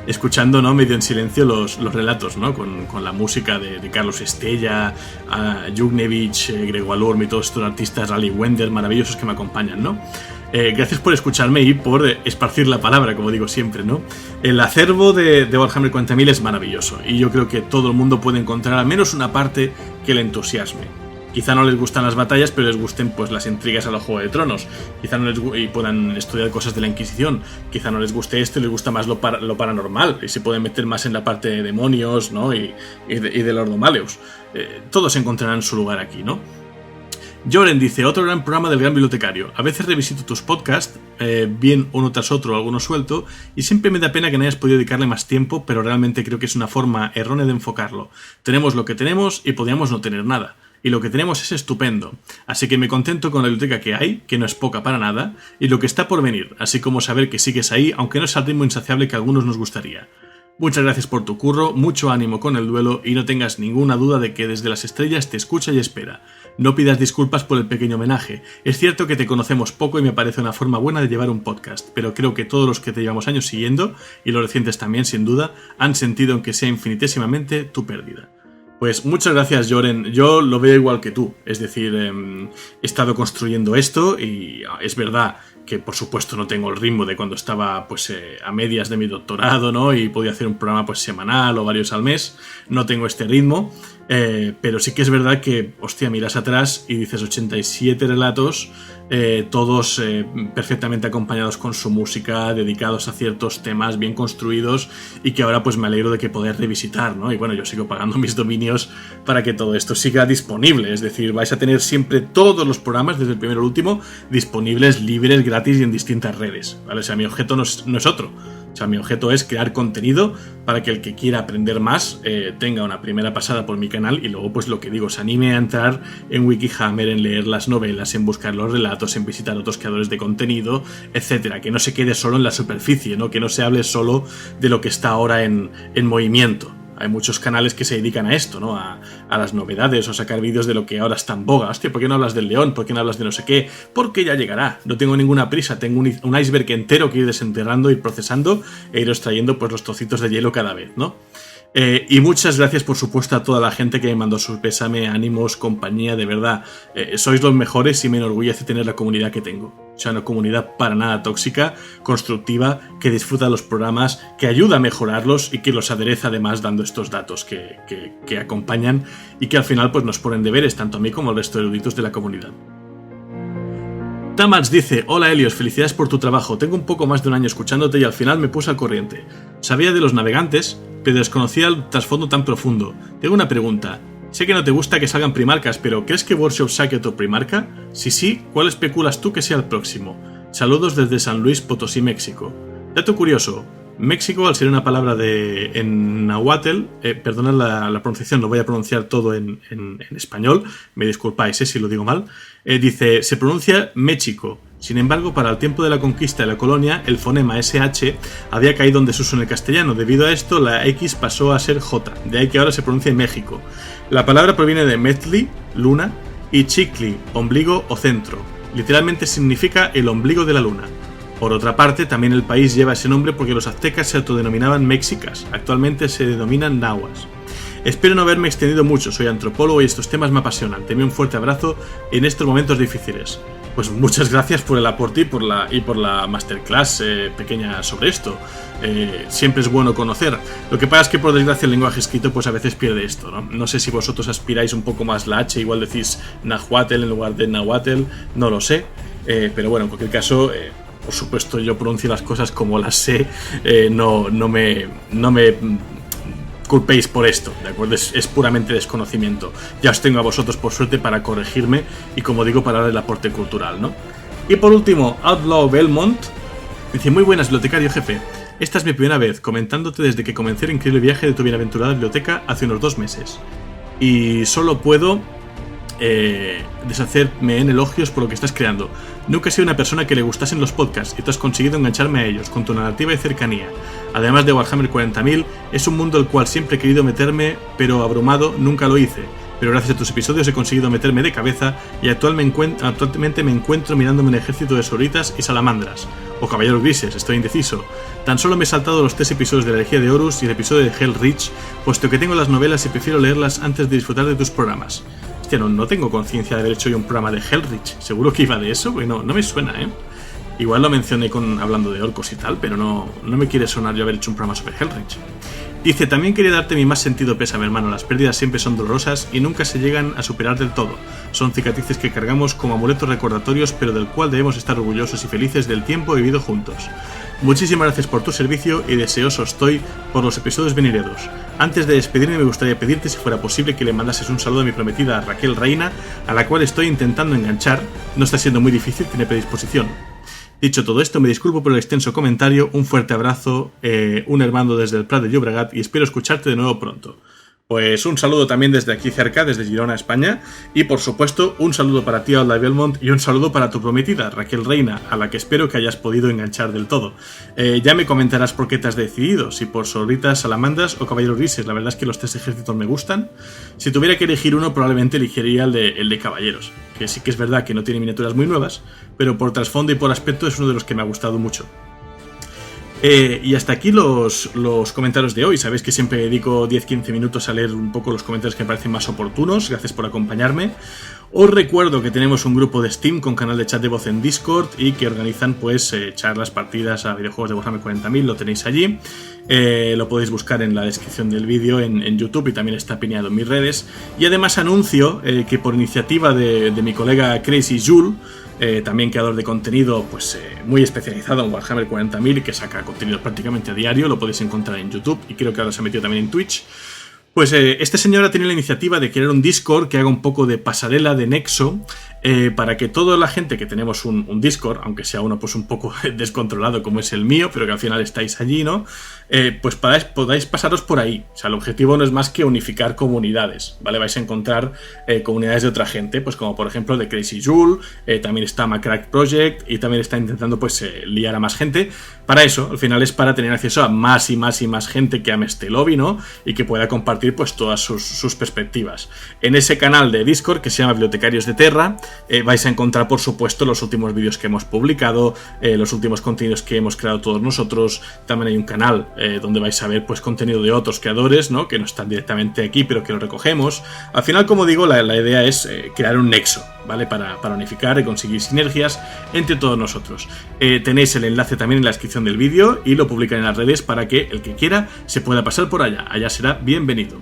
escuchando, ¿no? Medio en silencio los relatos, ¿no? Con la música de Carlos Estella, Jugnevich, Gregor Lorm y todos estos artistas, Rally Wender, maravillosos que me acompañan, ¿no? Gracias por escucharme y por esparcir la palabra, como digo siempre, ¿no? El acervo de Warhammer 40.000 es maravilloso y yo creo que todo el mundo puede encontrar al menos una parte que le entusiasme. Quizá no les gustan las batallas, pero les gusten pues las intrigas a los Juego de Tronos. Quizá no y puedan estudiar cosas de la Inquisición. Quizá no les guste esto y les gusta más lo paranormal. Y se pueden meter más en la parte de demonios, ¿no? y de Lord Maleus. Todos encontrarán su lugar aquí, ¿no? Joren dice, otro gran programa del Gran Bibliotecario. A veces revisito tus podcasts, bien uno tras otro, alguno suelto, y siempre me da pena que no hayas podido dedicarle más tiempo, pero realmente creo que es una forma errónea de enfocarlo. Tenemos lo que tenemos y podríamos no tener nada. Y lo que tenemos es estupendo. Así que me contento con la biblioteca que hay, que no es poca para nada, y lo que está por venir, así como saber que sigues ahí, aunque no es al ritmo insaciable que a algunos nos gustaría. Muchas gracias por tu curro, mucho ánimo con el duelo y no tengas ninguna duda de que desde las estrellas te escucha y espera. No pidas disculpas por el pequeño homenaje. Es cierto que te conocemos poco y me parece una forma buena de llevar un podcast, pero creo que todos los que te llevamos años siguiendo, y los recientes también sin duda, han sentido aunque sea infinitésimamente tu pérdida. Pues muchas gracias, Joren. Yo lo veo igual que tú. Es decir, he estado construyendo esto y es verdad que por supuesto no tengo el ritmo de cuando estaba pues a medias de mi doctorado, ¿no? Y podía hacer un programa pues semanal o varios al mes. No tengo este ritmo, pero sí que es verdad que, hostia, miras atrás y dices 87 relatos, todos perfectamente acompañados con su música, dedicados a ciertos temas bien construidos y que ahora pues me alegro de que poder revisitar, ¿no? Y bueno, yo sigo pagando mis dominios para que todo esto siga disponible, es decir, vais a tener siempre todos los programas, desde el primero al último, disponibles, libres, gratis y en distintas redes, ¿vale? O sea, mi objeto no es otro. O sea, mi objeto es crear contenido para que el que quiera aprender más tenga una primera pasada por mi canal y luego, pues lo que digo, se anime a entrar en Wikihammer, en leer las novelas, en buscar los relatos, en visitar otros creadores de contenido, etcétera. Que no se quede solo en la superficie, ¿no? Que no se hable solo de lo que está ahora en movimiento. Hay muchos canales que se dedican a esto, ¿no? A las novedades o sacar vídeos de lo que ahora está en boga. Hostia, ¿por qué no hablas del león? ¿Por qué no hablas de no sé qué? Porque ya llegará. No tengo ninguna prisa. Tengo un iceberg entero que ir desenterrando, ir procesando e ir extrayendo pues los trocitos de hielo cada vez, ¿no? Y muchas gracias, por supuesto, a toda la gente que me mandó su pésame, ánimos, compañía, de verdad. Sois los mejores y me enorgullece tener la comunidad que tengo. O sea, una comunidad para nada tóxica, constructiva, que disfruta de los programas, que ayuda a mejorarlos y que los adereza además dando estos datos que acompañan y que al final pues nos ponen deberes tanto a mí como al resto de eruditos de la comunidad. Tamats dice, hola Helios, felicidades por tu trabajo, tengo un poco más de un año escuchándote y al final me puse al corriente. Sabía de los navegantes, pero desconocía el trasfondo tan profundo. Tengo una pregunta, sé que no te gusta que salgan primarcas, pero ¿crees que Workshop saque otro primarca? Si sí, ¿cuál especulas tú que sea el próximo? Saludos desde San Luis Potosí, México. Dato curioso, México, al ser una palabra en nahuatl, perdonad la pronunciación, lo voy a pronunciar todo en español, me disculpáis si lo digo mal, dice, se pronuncia México. Sin embargo, para el tiempo de la conquista de la colonia, el fonema SH había caído en desuso en el castellano. Debido a esto, la X pasó a ser J, de ahí que ahora se pronuncia México. La palabra proviene de Metli, luna, y Chicli, ombligo o centro. Literalmente significa el ombligo de la luna. Por otra parte, también el país lleva ese nombre porque los aztecas se autodenominaban mexicas, actualmente se denominan nahuas. Espero no haberme extendido mucho, soy antropólogo y estos temas me apasionan. Te envío un fuerte abrazo en estos momentos difíciles. Pues muchas gracias por el aporte y por la masterclass pequeña sobre esto. Siempre es bueno conocer. Lo que pasa es que por desgracia el lenguaje escrito pues a veces pierde esto, ¿no? No sé si vosotros aspiráis un poco más la H, igual decís nahuatl en lugar de nahuatl, no lo sé. Pero bueno, en cualquier caso... por supuesto, yo pronuncio las cosas como las sé, no me culpéis por esto, ¿de acuerdo? Es puramente desconocimiento. Ya os tengo a vosotros, por suerte, para corregirme y, como digo, para dar el aporte cultural, ¿no? Y por último, Outlaw Belmont dice, muy buenas, bibliotecario jefe. Esta es mi primera vez comentándote desde que comencé el increíble viaje de tu bienaventurada biblioteca hace unos 2 meses. Y solo puedo... deshacerme en elogios por lo que estás creando. Nunca he sido una persona que le gustasen los podcasts y tú has conseguido engancharme a ellos con tu narrativa y cercanía. Además de Warhammer 40.000, es un mundo al cual siempre he querido meterme, pero abrumado nunca lo hice. Pero gracias a tus episodios he conseguido meterme de cabeza y actualmente me encuentro mirándome un ejército de soritas y salamandras. O caballeros grises, estoy indeciso. Tan solo me he saltado los 3 episodios de la herejía de Horus y el episodio de Hell Reach, puesto que tengo las novelas y prefiero leerlas antes de disfrutar de tus programas. Hostia, no tengo conciencia de haber hecho yo un programa de Hellreach. ¿Seguro que iba de eso? Bueno, no me suena, ¿eh? Igual lo mencioné hablando de orcos y tal, pero no me quiere sonar yo haber hecho un programa sobre Hellreach. Dice, también quería darte mi más sentido pésame, hermano. Las pérdidas siempre son dolorosas y nunca se llegan a superar del todo. Son cicatrices que cargamos como amuletos recordatorios, pero del cual debemos estar orgullosos y felices del tiempo vivido juntos. Muchísimas gracias por tu servicio y deseoso estoy por los episodios venideros. Antes de despedirme me gustaría pedirte si fuera posible que le mandases un saludo a mi prometida Raquel Reina, a la cual estoy intentando enganchar. No está siendo muy difícil, tiene predisposición. Dicho todo esto, me disculpo por el extenso comentario, un fuerte abrazo, un hermano desde el Prat de Llobregat y espero escucharte de nuevo pronto. Pues un saludo también desde aquí cerca, desde Girona, España, y por supuesto un saludo para ti, Outlive Belmont, y un saludo para tu prometida, Raquel Reina, a la que espero que hayas podido enganchar del todo. Ya me comentarás por qué te has decidido, si por Solitas, Salamandas o Caballeros Grises. La verdad es que los tres ejércitos me gustan. Si tuviera que elegir uno, probablemente elegiría el de Caballeros, que sí que es verdad que no tiene miniaturas muy nuevas, pero por trasfondo y por aspecto es uno de los que me ha gustado mucho. Y hasta aquí los comentarios de hoy. Sabéis que siempre dedico 10-15 minutos a leer un poco los comentarios que me parecen más oportunos. Gracias por acompañarme. Os recuerdo que tenemos un grupo de Steam con canal de chat de voz en Discord y que organizan pues charlas, partidas a videojuegos de Warhammer 40.000. Lo tenéis allí. Lo podéis buscar en la descripción del vídeo en YouTube y también está pineado en mis redes. Y además anuncio que por iniciativa de mi colega Crazy Jules, también creador de contenido pues muy especializado en Warhammer 40.000 y que saca contenido prácticamente a diario, lo podéis encontrar en YouTube y creo que ahora se ha metido también en Twitch. Pues este señor ha tenido la iniciativa de crear un Discord que haga un poco de pasarela, de nexo, para que toda la gente que tenemos un Discord, aunque sea uno pues un poco descontrolado como es el mío, pero que al final estáis allí, ¿no? Pues podáis pasaros por ahí. O sea, el objetivo no es más que unificar comunidades, ¿vale? Vais a encontrar comunidades de otra gente, pues como por ejemplo de Crazy Jules, también está Macrack Project y también está intentando pues liar a más gente. Para eso, al final es para tener acceso a más y más y más gente que ame este lobby, ¿no? Y que pueda compartir pues todas sus perspectivas. En ese canal de Discord que se llama Bibliotecarios de Terra, vais a encontrar por supuesto los últimos vídeos que hemos publicado, los últimos contenidos que hemos creado todos nosotros. También hay un canal donde vais a ver pues contenido de otros creadores, ¿no? Que no están directamente aquí pero que lo recogemos. Al final, como digo, la idea es crear un nexo, ¿vale? Para unificar y conseguir sinergias entre todos nosotros. Tenéis el enlace también en la descripción del vídeo y lo publican en las redes para que el que quiera se pueda pasar por allá. Allá será bienvenido.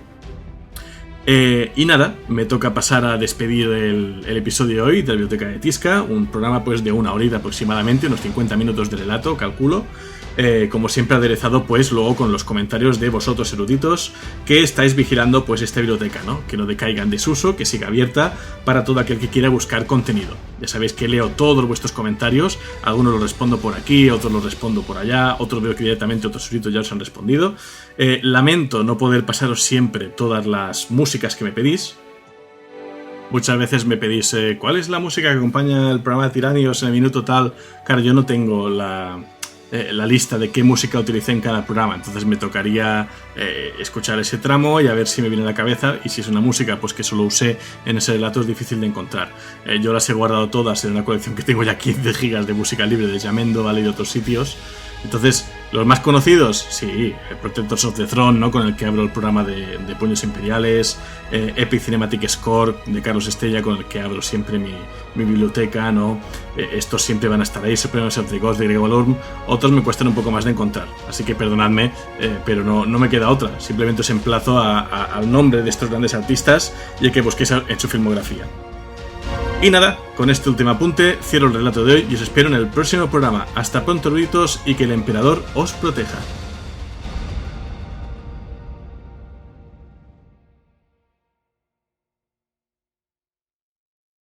Y nada, me toca pasar a despedir el episodio de hoy de la Biblioteca de Tisca, un programa pues de una horita aproximadamente, unos 50 minutos de relato, calculo. Como siempre aderezado pues luego con los comentarios de vosotros eruditos que estáis vigilando pues esta biblioteca, ¿no? Que no decaiga en desuso, que siga abierta para todo aquel que quiera buscar contenido. Ya sabéis que leo todos vuestros comentarios, algunos los respondo por aquí, otros los respondo por allá, otros veo que directamente otros eruditos ya os han respondido. Lamento no poder pasaros siempre todas las músicas que me pedís. Muchas veces me pedís ¿cuál es la música que acompaña el programa de Tiranios en el minuto tal? Claro, yo no tengo la lista de qué música utilicé en cada programa, entonces me tocaría escuchar ese tramo y a ver si me viene a la cabeza, y si es una música pues que solo usé en ese relato es difícil de encontrar. Yo las he guardado todas en una colección que tengo ya 15 gigas de música libre de Jamendo, ¿vale? Y de otros sitios. Entonces, los más conocidos, sí, Protectors of the Throne, ¿no? Con el que abro el programa de Puños Imperiales, Epic Cinematic Score de Carlos Estella, con el que abro siempre mi biblioteca, ¿no? Estos siempre van a estar ahí, Supremacy of the Gods de Greg Valorm. Otros me cuestan un poco más de encontrar, así que perdonadme, pero no me queda otra. Simplemente os emplazo al nombre de estos grandes artistas y a que busquéis en su filmografía. Y nada, con este último apunte cierro el relato de hoy y os espero en el próximo programa. Hasta pronto, eruditos, y que el emperador os proteja.